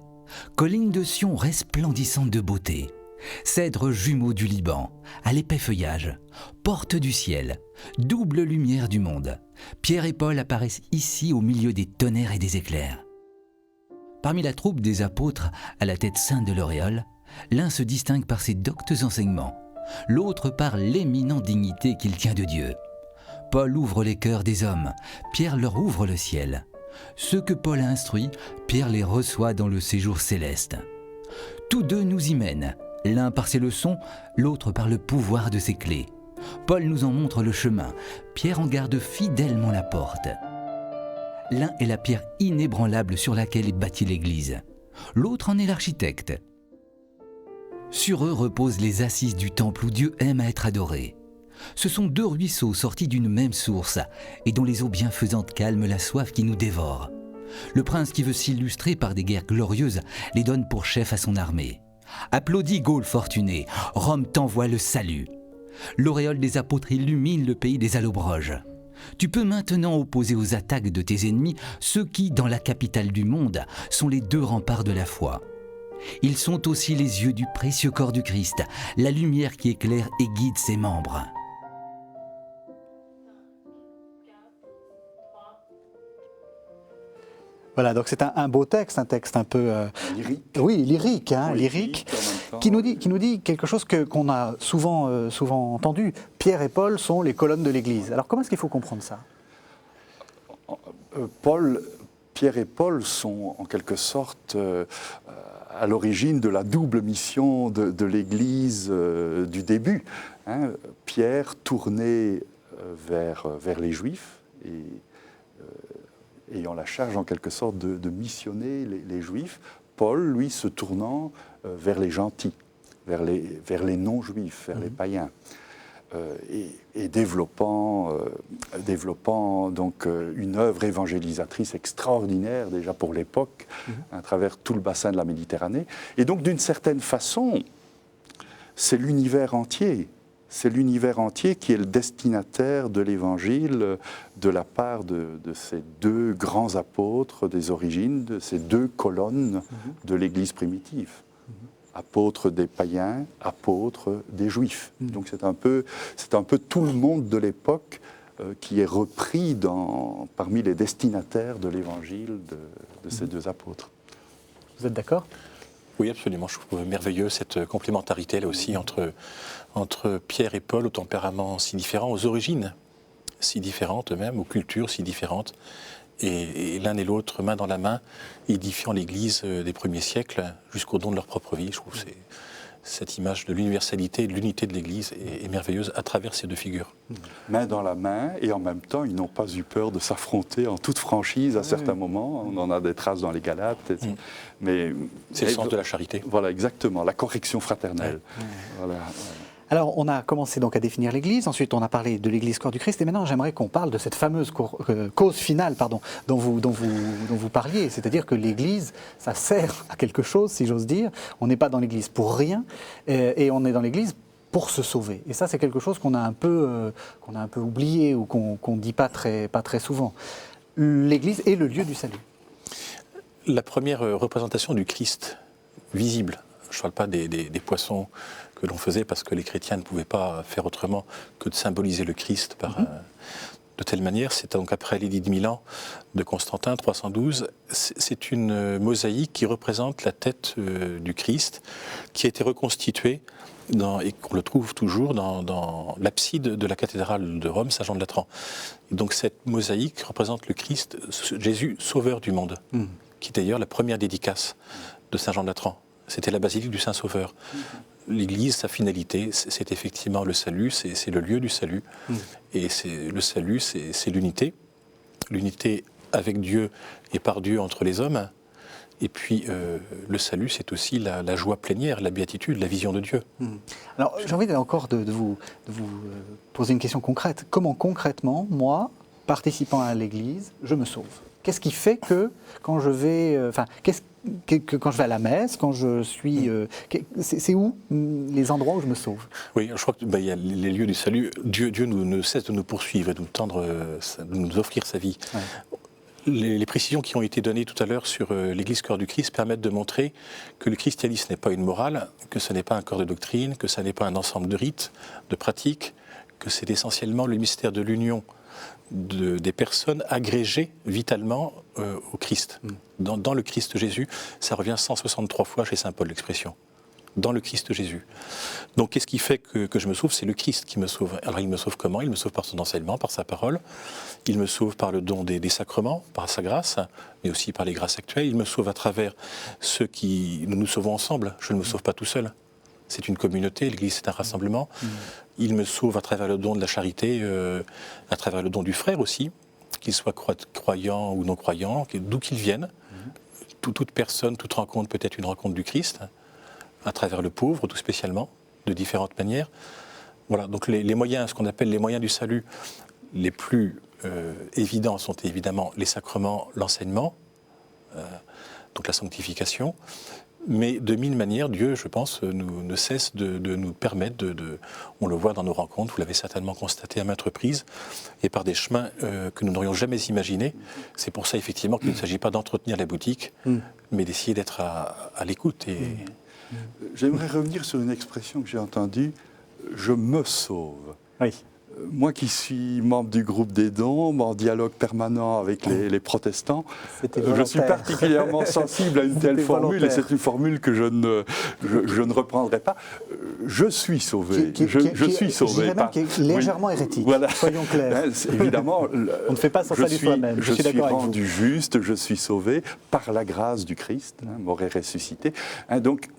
colline de Sion resplendissante de beauté, cèdre jumeau du Liban, à l'épais feuillage, porte du ciel, double lumière du monde, Pierre et Paul apparaissent ici au milieu des tonnerres et des éclairs. Parmi la troupe des apôtres à la tête sainte de l'auréole, l'un se distingue par ses doctes enseignements, l'autre par l'éminente dignité qu'il tient de Dieu. Paul ouvre les cœurs des hommes, Pierre leur ouvre le ciel. Ceux que Paul a instruits, Pierre les reçoit dans le séjour céleste. Tous deux nous y mènent, l'un par ses leçons, l'autre par le pouvoir de ses clés. Paul nous en montre le chemin, Pierre en garde fidèlement la porte. L'un est la pierre inébranlable sur laquelle est bâtie l'Église, l'autre en est l'architecte. Sur eux reposent les assises du temple où Dieu aime à être adoré. Ce sont deux ruisseaux sortis d'une même source et dont les eaux bienfaisantes calment la soif qui nous dévore. Le prince qui veut s'illustrer par des guerres glorieuses les donne pour chef à son armée. Applaudis Gaule fortunée, Rome t'envoie le salut. L'auréole des apôtres illumine le pays des Allobroges. Tu peux maintenant opposer aux attaques de tes ennemis ceux qui, dans la capitale du monde, sont les deux remparts de la foi. Ils sont aussi les yeux du précieux corps du Christ, la lumière qui éclaire et guide ses membres.
Voilà, donc c'est un beau texte, un texte un peu...
lyrique.
Oui, lyrique, lyrique, qui nous dit quelque chose qu'on a souvent entendu. Pierre et Paul sont les colonnes de l'Église. Alors comment est-ce qu'il faut comprendre ça ?
Pierre et Paul sont en quelque sorte à l'origine de la double mission de l'Église du début. Pierre tourné vers les Juifs et ayant la charge en quelque sorte de missionner les Juifs, Paul, lui, se tournant vers les gentils, vers les non-juifs, vers les païens. et développant donc une œuvre évangélisatrice extraordinaire déjà pour l'époque, à travers tout le bassin de la Méditerranée. Et donc d'une certaine façon, c'est l'univers entier. C'est l'univers entier qui est le destinataire de l'Évangile de la part de ces deux grands apôtres des origines, de ces deux colonnes de l'Église primitive. Apôtres des païens, apôtres des Juifs. Donc c'est un peu tout le monde de l'époque qui est repris parmi les destinataires de l'Évangile de ces deux apôtres.
Vous êtes d'accord ?
Oui, absolument. Je trouve merveilleux cette complémentarité là aussi entre Pierre et Paul, aux tempéraments si différents, aux origines si différentes même, aux cultures si différentes, et l'un et l'autre, main dans la main, édifiant l'Église des premiers siècles jusqu'au don de leur propre vie. Je trouve que cette image de l'universalité et de l'unité de l'Église est merveilleuse à travers ces deux figures.
Main dans la main, et en même temps, ils n'ont pas eu peur de s'affronter en toute franchise à certains moments. On en a des traces dans les Galates. Mais
c'est le sens de la charité.
Voilà, exactement, la correction fraternelle. Voilà.
Alors, on a commencé donc à définir l'Église, ensuite on a parlé de l'Église corps du Christ, et maintenant j'aimerais qu'on parle de cette fameuse cause finale dont vous parliez, c'est-à-dire que l'Église, ça sert à quelque chose, si j'ose dire. On n'est pas dans l'Église pour rien, et on est dans l'Église pour se sauver. Et ça, c'est quelque chose qu'on a un peu oublié ou qu'on ne dit pas très souvent. L'Église est le lieu du salut.
La première représentation du Christ visible, je ne parle pas des poissons que l'on faisait parce que les chrétiens ne pouvaient pas faire autrement que de symboliser le Christ de telle manière. C'est donc après l'édit de Milan de Constantin, 312. C'est une mosaïque qui représente la tête du Christ, qui a été reconstituée et qu'on le trouve toujours dans l'abside de la cathédrale de Rome, Saint-Jean de Latran. Et donc cette mosaïque représente le Christ, Jésus, sauveur du monde, qui est d'ailleurs la première dédicace de Saint-Jean de Latran. C'était la basilique du Saint-Sauveur. L'Église, sa finalité, c'est effectivement le salut, c'est le lieu du salut. Et le salut, c'est l'unité. L'unité avec Dieu et par Dieu entre les hommes. Et puis, le salut, c'est aussi la joie plénière, la béatitude, la vision de Dieu.
Alors, j'ai envie encore de vous poser une question concrète. Comment concrètement, moi, participant à l'Église, je me sauve ? Qu'est-ce qui fait que quand je vais, quand je vais à la messe, quand je suis, c'est où les endroits où je me sauve ?
Oui, je crois qu'il y a les lieux du salut. Dieu ne cesse de nous poursuivre et de nous offrir sa vie. Ouais. Les précisions qui ont été données tout à l'heure sur l'Église corps du Christ permettent de montrer que le christianisme n'est pas une morale, que ce n'est pas un corps de doctrine, que ce n'est pas un ensemble de rites, de pratiques, que c'est essentiellement le mystère de l'union des personnes agrégées vitalement au Christ. Dans le Christ Jésus, ça revient 163 fois chez saint Paul l'expression. Dans le Christ Jésus. Donc qu'est-ce qui fait que je me sauve ? C'est le Christ qui me sauve. Alors il me sauve comment ? Il me sauve par son enseignement, par sa parole. Il me sauve par le don des sacrements, par sa grâce, mais aussi par les grâces actuelles. Il me sauve à travers ceux qui nous sauvons ensemble. Je ne me sauve pas tout seul. C'est une communauté, l'Église c'est un rassemblement. Il me sauve à travers le don de la charité, à travers le don du frère aussi, qu'il soit croyant ou non croyant, d'où qu'il vienne. Toute personne, toute rencontre peut être une rencontre du Christ, à travers le pauvre tout spécialement, de différentes manières. Voilà, donc les moyens, ce qu'on appelle les moyens du salut, les plus évidents sont évidemment les sacrements, l'enseignement, donc la sanctification. Mais de mille manières, Dieu, je pense, ne cesse de nous permettre on le voit dans nos rencontres, vous l'avez certainement constaté à maintes reprises, et par des chemins que nous n'aurions jamais imaginés. C'est pour ça, effectivement, qu'il ne s'agit pas d'entretenir la boutique, mais d'essayer d'être à l'écoute.
J'aimerais revenir sur une expression que j'ai entendue, « je me sauve ».
Oui.
Moi qui suis membre du groupe des dons, en dialogue permanent avec les protestants, je suis particulièrement sensible à une telle formule, et c'est une formule que je ne reprendrai pas. Je suis sauvé. Je suis sauvé.
Je dirais même qui est légèrement hérétique,
voilà.
Soyons clairs.
Évidemment,
on ne fait pas son salut soi-même.
Je suis rendu juste, je suis sauvé par la grâce du Christ, mort et ressuscité. Donc,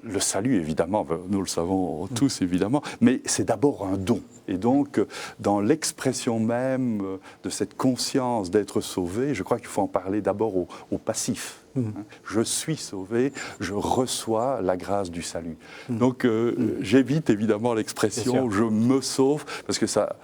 le salut, évidemment, nous le savons tous, évidemment, mais c'est d'abord un don. Et donc, dans l'expression même de cette conscience d'être sauvé, je crois qu'il faut en parler d'abord au passif. Je suis sauvé, je reçois la grâce du salut. Donc, j'évite évidemment l'expression « je me sauve », parce que ça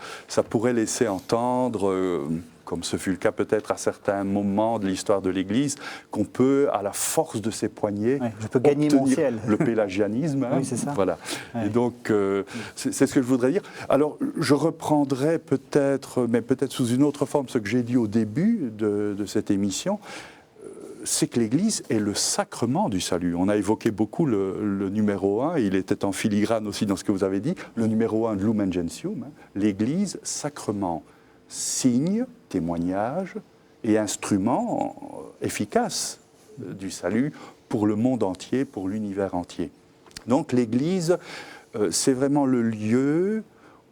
pourrait laisser entendre... comme ce fut le cas peut-être à certains moments de l'histoire de l'Église, qu'on peut, à la force de ses poignets,
je peux gagner mon ciel.
Le pélagianisme.
Oui, c'est ça.
Voilà. Et donc, c'est ce que je voudrais dire. Alors, je reprendrai peut-être, mais peut-être sous une autre forme, ce que j'ai dit au début de cette émission, c'est que l'Église est le sacrement du salut. On a évoqué beaucoup le numéro 1, il était en filigrane aussi dans ce que vous avez dit, le numéro 1 de Lumen Gentium, l'Église, sacrement, signe, témoignage et instrument efficace du salut pour le monde entier, pour l'univers entier. Donc l'Église, c'est vraiment le lieu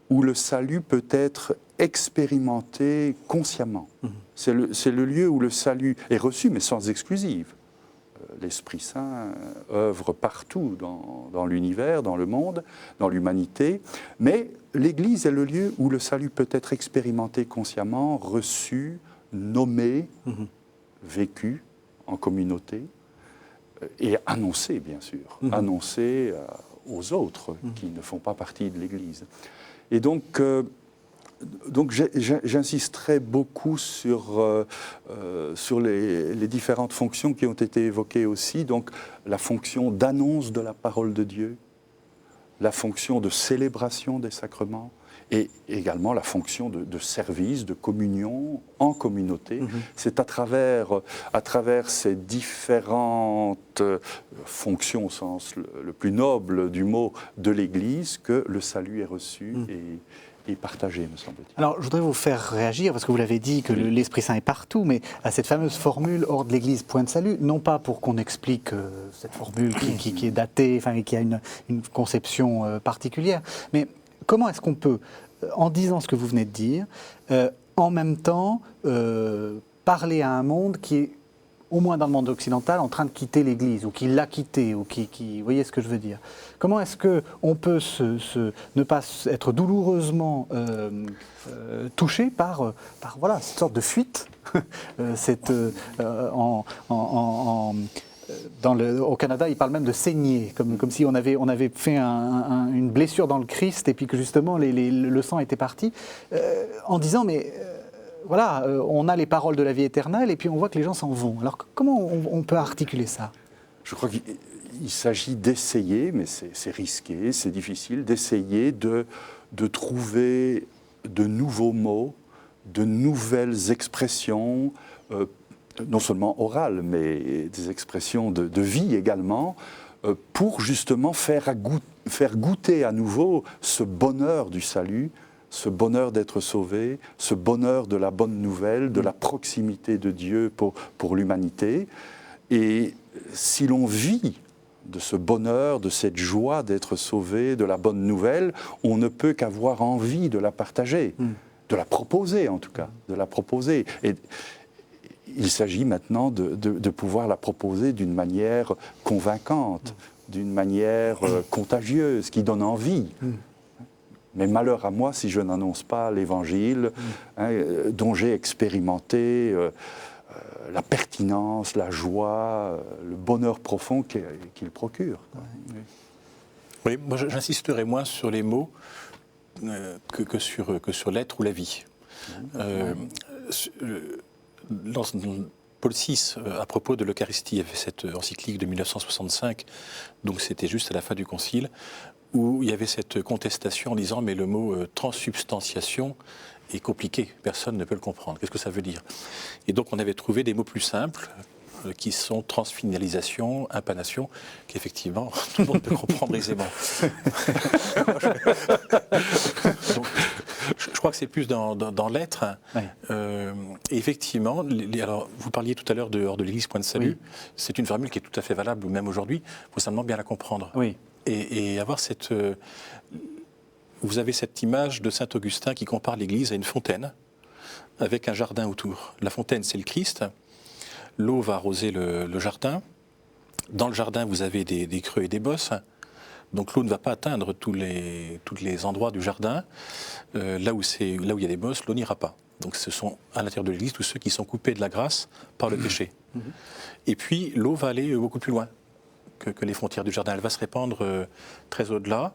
où le salut peut être expérimenté consciemment. C'est le lieu où le salut est reçu, mais sans exclusive. L'Esprit Saint œuvre partout dans l'univers, dans le monde, dans l'humanité, mais l'Église est le lieu où le salut peut être expérimenté consciemment, reçu, nommé, vécu en communauté, et annoncé, bien sûr, annoncé aux autres qui ne font pas partie de l'Église. Et donc j'insisterai beaucoup sur les différentes fonctions qui ont été évoquées aussi. Donc, la fonction d'annonce de la parole de Dieu, la fonction de célébration des sacrements et également la fonction de service, de communion en communauté. C'est à travers ces différentes fonctions au sens le plus noble du mot de l'Église que le salut est reçu et partagé, me semble-t-il.
Alors, je voudrais vous faire réagir, parce que vous l'avez dit, que l'Esprit Saint est partout, mais à cette fameuse formule « hors de l'Église, point de salut », non pas pour qu'on explique cette formule qui est datée, enfin, qui a une conception particulière, mais comment est-ce qu'on peut, en disant ce que vous venez de dire, en même temps parler à un monde qui est, au moins dans le monde occidental, en train de quitter l'Église, ou qui l'a quitté, ou qui... Vous voyez ce que je veux dire? Comment est-ce qu'on peut ne pas être douloureusement touché par voilà, cette sorte de fuite au Canada, ils parlent même de saigner, comme si on avait fait une blessure dans le Christ, et puis que justement le sang était parti, en disant, mais... voilà, on a les paroles de la vie éternelle et puis on voit que les gens s'en vont. Alors comment on peut articuler ça?
Je crois qu'il s'agit d'essayer, mais c'est risqué, c'est difficile, d'essayer de trouver de nouveaux mots, de nouvelles expressions, non seulement orales, mais des expressions de vie également, pour justement faire goûter à nouveau ce bonheur du salut, ce bonheur d'être sauvé, ce bonheur de la bonne nouvelle, de la proximité de Dieu pour l'humanité. Et si l'on vit de ce bonheur, de cette joie d'être sauvé, de la bonne nouvelle, on ne peut qu'avoir envie de la partager, de la proposer en tout cas, de la proposer. Et il s'agit maintenant de pouvoir la proposer d'une manière convaincante, d'une manière contagieuse, qui donne envie. Mais malheur à moi si je n'annonce pas l'Évangile dont j'ai expérimenté la pertinence, la joie, le bonheur profond qu'il procure.
Oui, moi j'insisterai moins sur les mots que sur l'être ou la vie. Paul VI, à propos de l'Eucharistie, avait cette encyclique de 1965, donc c'était juste à la fin du Concile, où il y avait cette contestation en disant « mais le mot transsubstantiation est compliqué, personne ne peut le comprendre. Qu'est-ce que ça veut dire ?» Et donc on avait trouvé des mots plus simples, qui sont transfinalisation, impanation, qu'effectivement tout le monde peut comprendre aisément. Donc, je crois que c'est plus dans l'être. Oui. Et effectivement, alors, vous parliez tout à l'heure de hors de l'Église, point de salut. Oui. C'est une formule qui est tout à fait valable, même aujourd'hui. Il faut simplement bien la comprendre. Oui. Et avoir cette... vous avez cette image de saint Augustin qui compare l'Église à une fontaine avec un jardin autour. La fontaine, c'est le Christ. L'eau va arroser le jardin. Dans le jardin, vous avez des creux et des bosses. Donc l'eau ne va pas atteindre tous les endroits du jardin. Là où il y a des bosses, l'eau n'ira pas. Donc ce sont à l'intérieur de l'église tous ceux qui sont coupés de la grâce par le péché. Et puis l'eau va aller beaucoup plus loin que les frontières du jardin. Elle va se répandre très au-delà.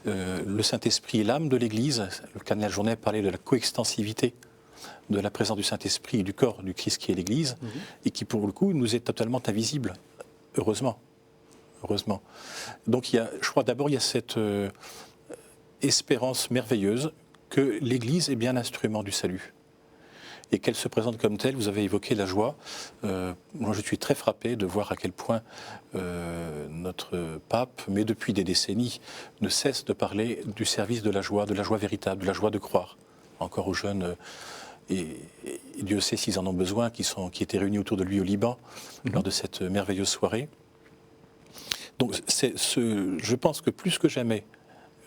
Le Saint-Esprit est l'âme de l'église. Le cardinal Journet parlait de la coextensivité de la présence du Saint-Esprit et du corps du Christ qui est l'église, et qui pour le coup nous est totalement invisible, heureusement. Heureusement. Donc je crois d'abord il y a cette espérance merveilleuse que l'Église est bien l'instrument du salut et qu'elle se présente comme telle. Vous avez évoqué la joie. Moi je suis très frappé de voir à quel point notre pape, mais depuis des décennies, ne cesse de parler du service de la joie véritable, de la joie de croire. Encore aux jeunes, et Dieu sait s'ils en ont besoin, qui étaient réunis autour de lui au Liban lors de cette merveilleuse soirée. Donc je pense que plus que jamais,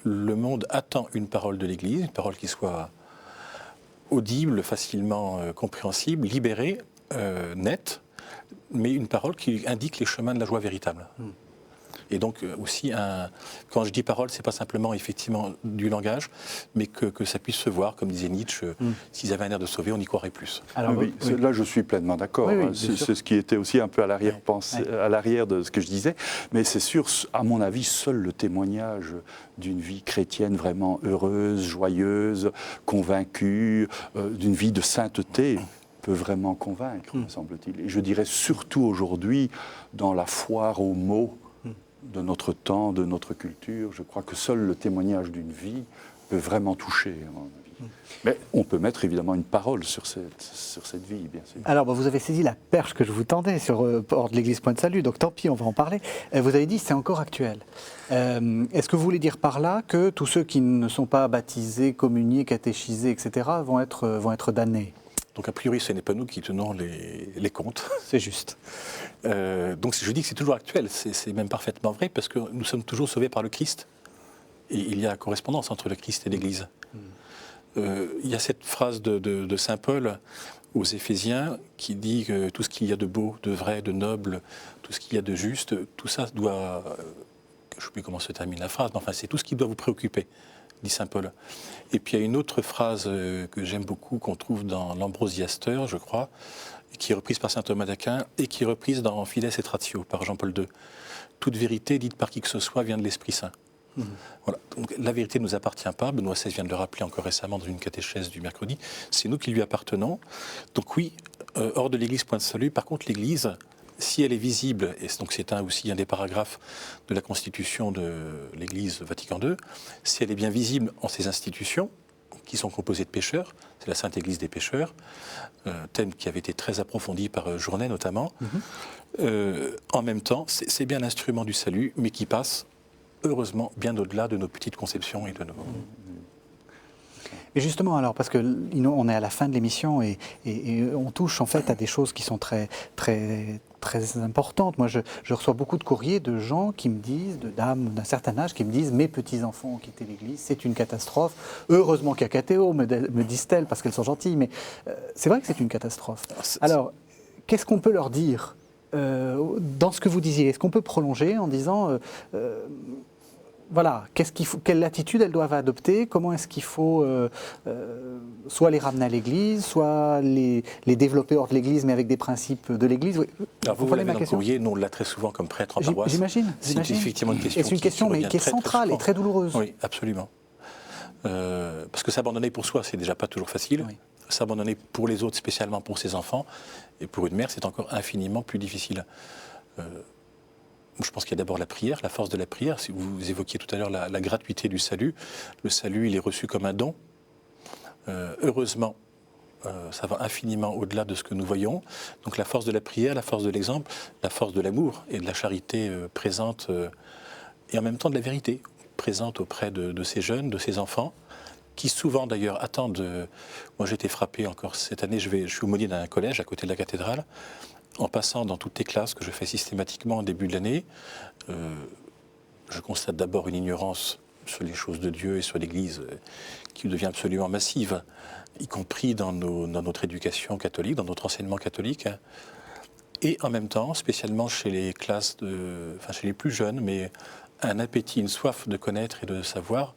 le monde attend une parole de l'Église, une parole qui soit audible, facilement compréhensible, libérée, nette, mais une parole qui indique les chemins de la joie véritable. Et donc aussi, quand je dis parole, ce n'est pas simplement effectivement du langage, mais que ça puisse se voir, comme disait Nietzsche, s'ils avaient un air de sauver, on y croirait plus.
Alors, oui, là je suis pleinement d'accord. C'est ce qui était aussi un peu à l'arrière de ce que je disais. Mais c'est sûr, à mon avis, seul le témoignage d'une vie chrétienne vraiment heureuse, joyeuse, convaincue, d'une vie de sainteté, peut vraiment convaincre, me semble-t-il. Et je dirais surtout aujourd'hui, dans la foire aux mots de notre temps, de notre culture, je crois que seul le témoignage d'une vie peut vraiment toucher, à mon avis. Mais on peut mettre évidemment une parole sur cette vie, bien sûr.
Alors, vous avez saisi la perche que je vous tendais sur hors de l'église Point de Salut, donc tant pis, on va en parler. Vous avez dit c'est encore actuel. Est-ce que vous voulez dire par là que tous ceux qui ne sont pas baptisés, communiés, catéchisés, etc., vont être damnés ?
Donc a priori, ce n'est pas nous qui tenons les comptes.
C'est juste.
Donc je dis que c'est toujours actuel, c'est même parfaitement vrai, parce que nous sommes toujours sauvés par le Christ. Et il y a correspondance entre le Christ et l'Église. Il y a cette phrase de Saint Paul aux Éphésiens qui dit que tout ce qu'il y a de beau, de vrai, de noble, tout ce qu'il y a de juste, tout ça doit... je ne sais plus comment se termine la phrase, mais enfin c'est tout ce qui doit vous préoccuper, dit Saint Paul. Et puis il y a une autre phrase que j'aime beaucoup, qu'on trouve dans l'Ambrosiaster, je crois, qui est reprise par saint Thomas d'Aquin et qui est reprise dans Fides et Ratio par Jean-Paul II. Toute vérité dite par qui que ce soit vient de l'Esprit Saint. Voilà. Donc, la vérité ne nous appartient pas. Benoît XVI vient de le rappeler encore récemment dans une catéchèse du mercredi. C'est nous qui lui appartenons. Donc oui, hors de l'Église Point de Salut, par contre l'Église, si elle est visible, et donc c'est aussi un des paragraphes de la Constitution de l'Église Vatican II, si elle est bien visible en ses institutions, qui sont composées de pécheurs, c'est la Sainte Église des pécheurs, thème qui avait été très approfondi par Journet notamment, en même temps, c'est bien l'instrument du salut, mais qui passe, heureusement, bien au-delà de nos petites conceptions et de nos...
Et justement, alors, parce qu'on est à la fin de l'émission et on touche en fait à des choses qui sont très, très, très importantes. Moi, je reçois beaucoup de courriers de gens qui me disent, de dames d'un certain âge, qui me disent « Mes petits-enfants ont quitté l'Église, c'est une catastrophe. Heureusement qu'il y a Catéo, me disent-elles, parce qu'elles sont gentilles. Mais c'est vrai que c'est une catastrophe. » Alors, qu'est-ce qu'on peut leur dire dans ce que vous disiez? Est-ce qu'on peut prolonger en disant... voilà, quelle attitude elles doivent adopter, comment est-ce qu'il faut soit les ramener à l'Église, soit les développer hors de l'Église, mais avec des principes de l'Église.
Alors vous voyez ma question. Courrier, nous on l'a très souvent comme prêtre en paroisse.
J'imagine.
C'est effectivement une question.
Et c'est une question mais qui est centrale et très douloureuse.
Oui, absolument. Parce que s'abandonner pour soi, c'est déjà pas toujours facile. Oui. S'abandonner pour les autres, spécialement pour ses enfants, et pour une mère, c'est encore infiniment plus difficile. Je pense qu'il y a d'abord la prière, la force de la prière. Si vous évoquiez tout à l'heure la gratuité du salut, le salut, il est reçu comme un don. Heureusement, ça va infiniment au-delà de ce que nous voyons. Donc la force de la prière, la force de l'exemple, la force de l'amour et de la charité présente, et en même temps de la vérité, présente auprès de ces jeunes, de ces enfants, qui souvent d'ailleurs attendent... Moi j'ai été frappé encore cette année, je suis aumônier d'un collège à côté de la cathédrale. En passant dans toutes les classes que je fais systématiquement au début de l'année, je constate d'abord une ignorance sur les choses de Dieu et sur l'Église qui devient absolument massive, y compris dans notre éducation catholique, dans notre enseignement catholique. et en même temps, spécialement chez les classes, chez les plus jeunes, mais un appétit, une soif de connaître et de savoir.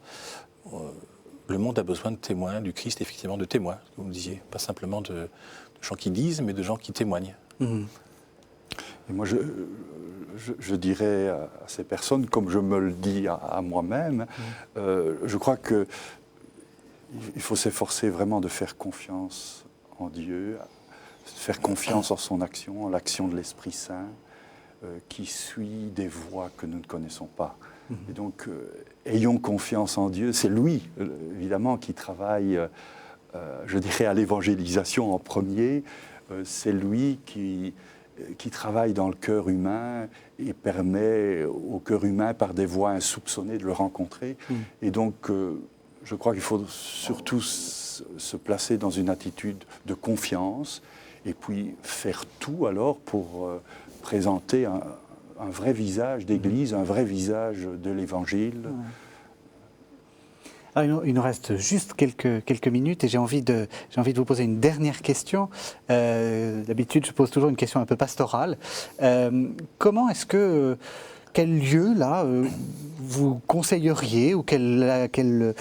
Le monde a besoin de témoins, du Christ, effectivement, de témoins, comme vous le disiez. Pas simplement de gens qui disent, mais de gens qui témoignent.
Et moi, je dirais à ces personnes, comme je me le dis à moi-même, je crois qu'il faut s'efforcer vraiment de faire confiance en Dieu, faire confiance en son action, en l'action de l'Esprit Saint, qui suit des voies que nous ne connaissons pas. Et donc, ayons confiance en Dieu. C'est lui, évidemment, qui travaille, je dirais, à l'évangélisation en premier. C'est lui qui travaille dans le cœur humain et permet au cœur humain, par des voies insoupçonnées, de le rencontrer. Et donc, je crois qu'il faut surtout se placer dans une attitude de confiance et puis faire tout alors pour présenter un vrai visage d'Église, un vrai visage de l'Évangile.
Alors, il nous reste juste quelques minutes et j'ai envie de vous poser une dernière question. D'habitude, je pose toujours une question un peu pastorale. Comment est-ce que, quel lieu, là, vous conseilleriez ou quelle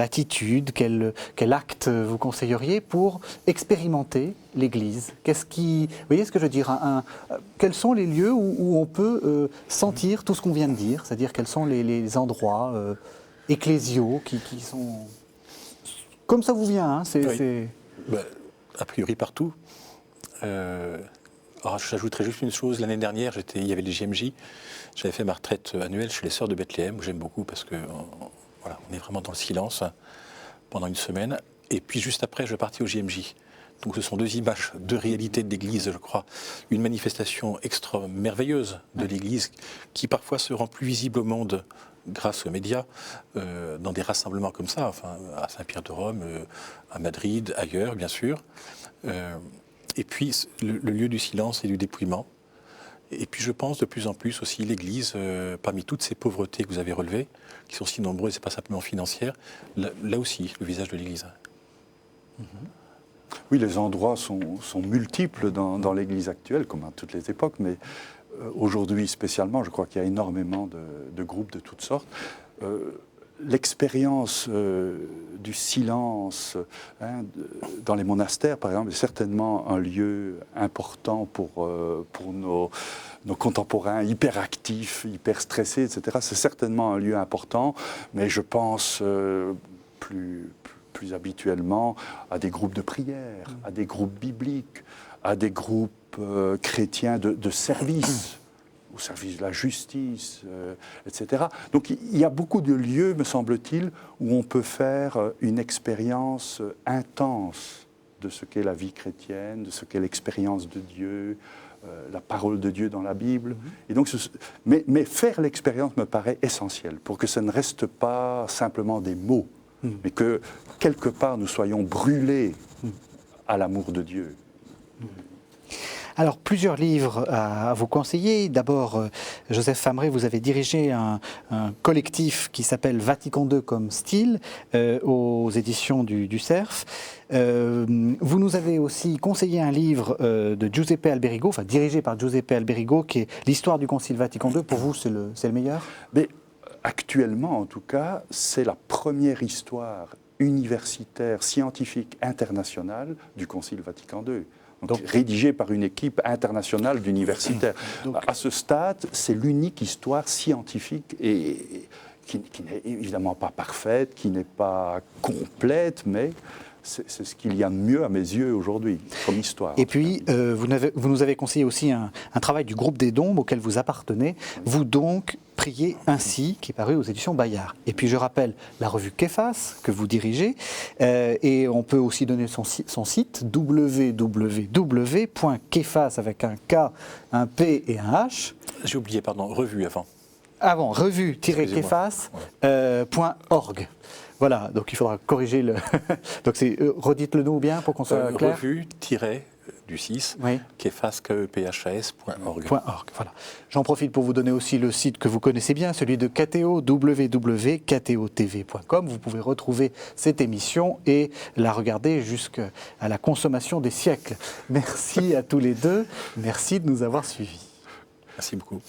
attitude, quel acte vous conseilleriez pour expérimenter l'Église? Vous voyez ce que je veux dire? Quels sont les lieux où on peut sentir tout ce qu'on vient de dire? C'est-à-dire quels sont les endroits ecclésiaux qui sont... Comme ça vous vient, hein,
a priori partout. Alors, j'ajouterais juste une chose. L'année dernière, il y avait les JMJ. J'avais fait ma retraite annuelle chez les Sœurs de Bethléem, où j'aime beaucoup parce que on est vraiment dans le silence pendant une semaine. Et puis juste après, je partais au JMJ. Donc ce sont deux images, deux réalités de l'Église, je crois. Une manifestation extra merveilleuse de l'Église qui parfois se rend plus visible au monde grâce aux médias, dans des rassemblements comme ça, enfin, à Saint-Pierre de Rome, à Madrid, ailleurs, bien sûr. Et puis le lieu du silence et du dépouillement. Et puis je pense de plus en plus aussi l'Église, parmi toutes ces pauvretés que vous avez relevées, qui sont si nombreuses, c'est pas simplement financières, là aussi, le visage de l'Église.
Oui, les endroits sont multiples dans l'Église actuelle, comme à toutes les époques, mais aujourd'hui spécialement, je crois qu'il y a énormément de groupes de toutes sortes. L'expérience du silence dans les monastères, par exemple, est certainement un lieu important pour nos contemporains hyperactifs, hyper stressés, etc. C'est certainement un lieu important, mais je pense plus habituellement à des groupes de prière, à des groupes bibliques, à des groupes chrétiens de service, au service de la justice, etc. Donc il y a beaucoup de lieux, me semble-t-il, où on peut faire une expérience intense de ce qu'est la vie chrétienne, de ce qu'est l'expérience de Dieu, la parole de Dieu dans la Bible. Et donc, mais faire l'expérience me paraît essentiel pour que ça ne reste pas simplement des mots, mais que quelque part nous soyons brûlés à l'amour de Dieu.
Alors, plusieurs livres à vous conseiller. D'abord, Joseph Famré, vous avez dirigé un collectif qui s'appelle Vatican II comme style, aux éditions du Cerf. Vous nous avez aussi conseillé un livre de Giuseppe Alberigo, enfin dirigé par Giuseppe Alberigo, qui est l'histoire du Concile Vatican II. Pour vous, c'est le meilleur?
Mais actuellement, en tout cas, c'est la première histoire universitaire, scientifique, internationale du Concile Vatican II. Donc, rédigé par une équipe internationale d'universitaires. À ce stade, c'est l'unique histoire scientifique et qui n'est évidemment pas parfaite, qui n'est pas complète, mais c'est ce qu'il y a de mieux à mes yeux aujourd'hui, comme histoire.
Et puis, vous nous avez conseillé aussi un travail du groupe des Dombes auquel vous appartenez. Vous donc priez ainsi, qui est paru aux éditions Bayard. Et puis je rappelle la revue Képhas que vous dirigez, et on peut aussi donner son site www.képhas avec un K, un P et un H.
J'ai oublié, pardon, revue avant.
Avant, revue-képhas.org. Voilà, donc il faudra corriger le... Donc redites-le nous bien pour qu'on soit clair.
Revue-, du 6,
Oui.
qui est faskephas.org.
Voilà. J'en profite pour vous donner aussi le site que vous connaissez bien, celui de KTO, www.ktotv.com. Vous pouvez retrouver cette émission et la regarder jusqu'à la consommation des siècles. Merci à tous les deux. Merci de nous avoir suivis.
Merci beaucoup.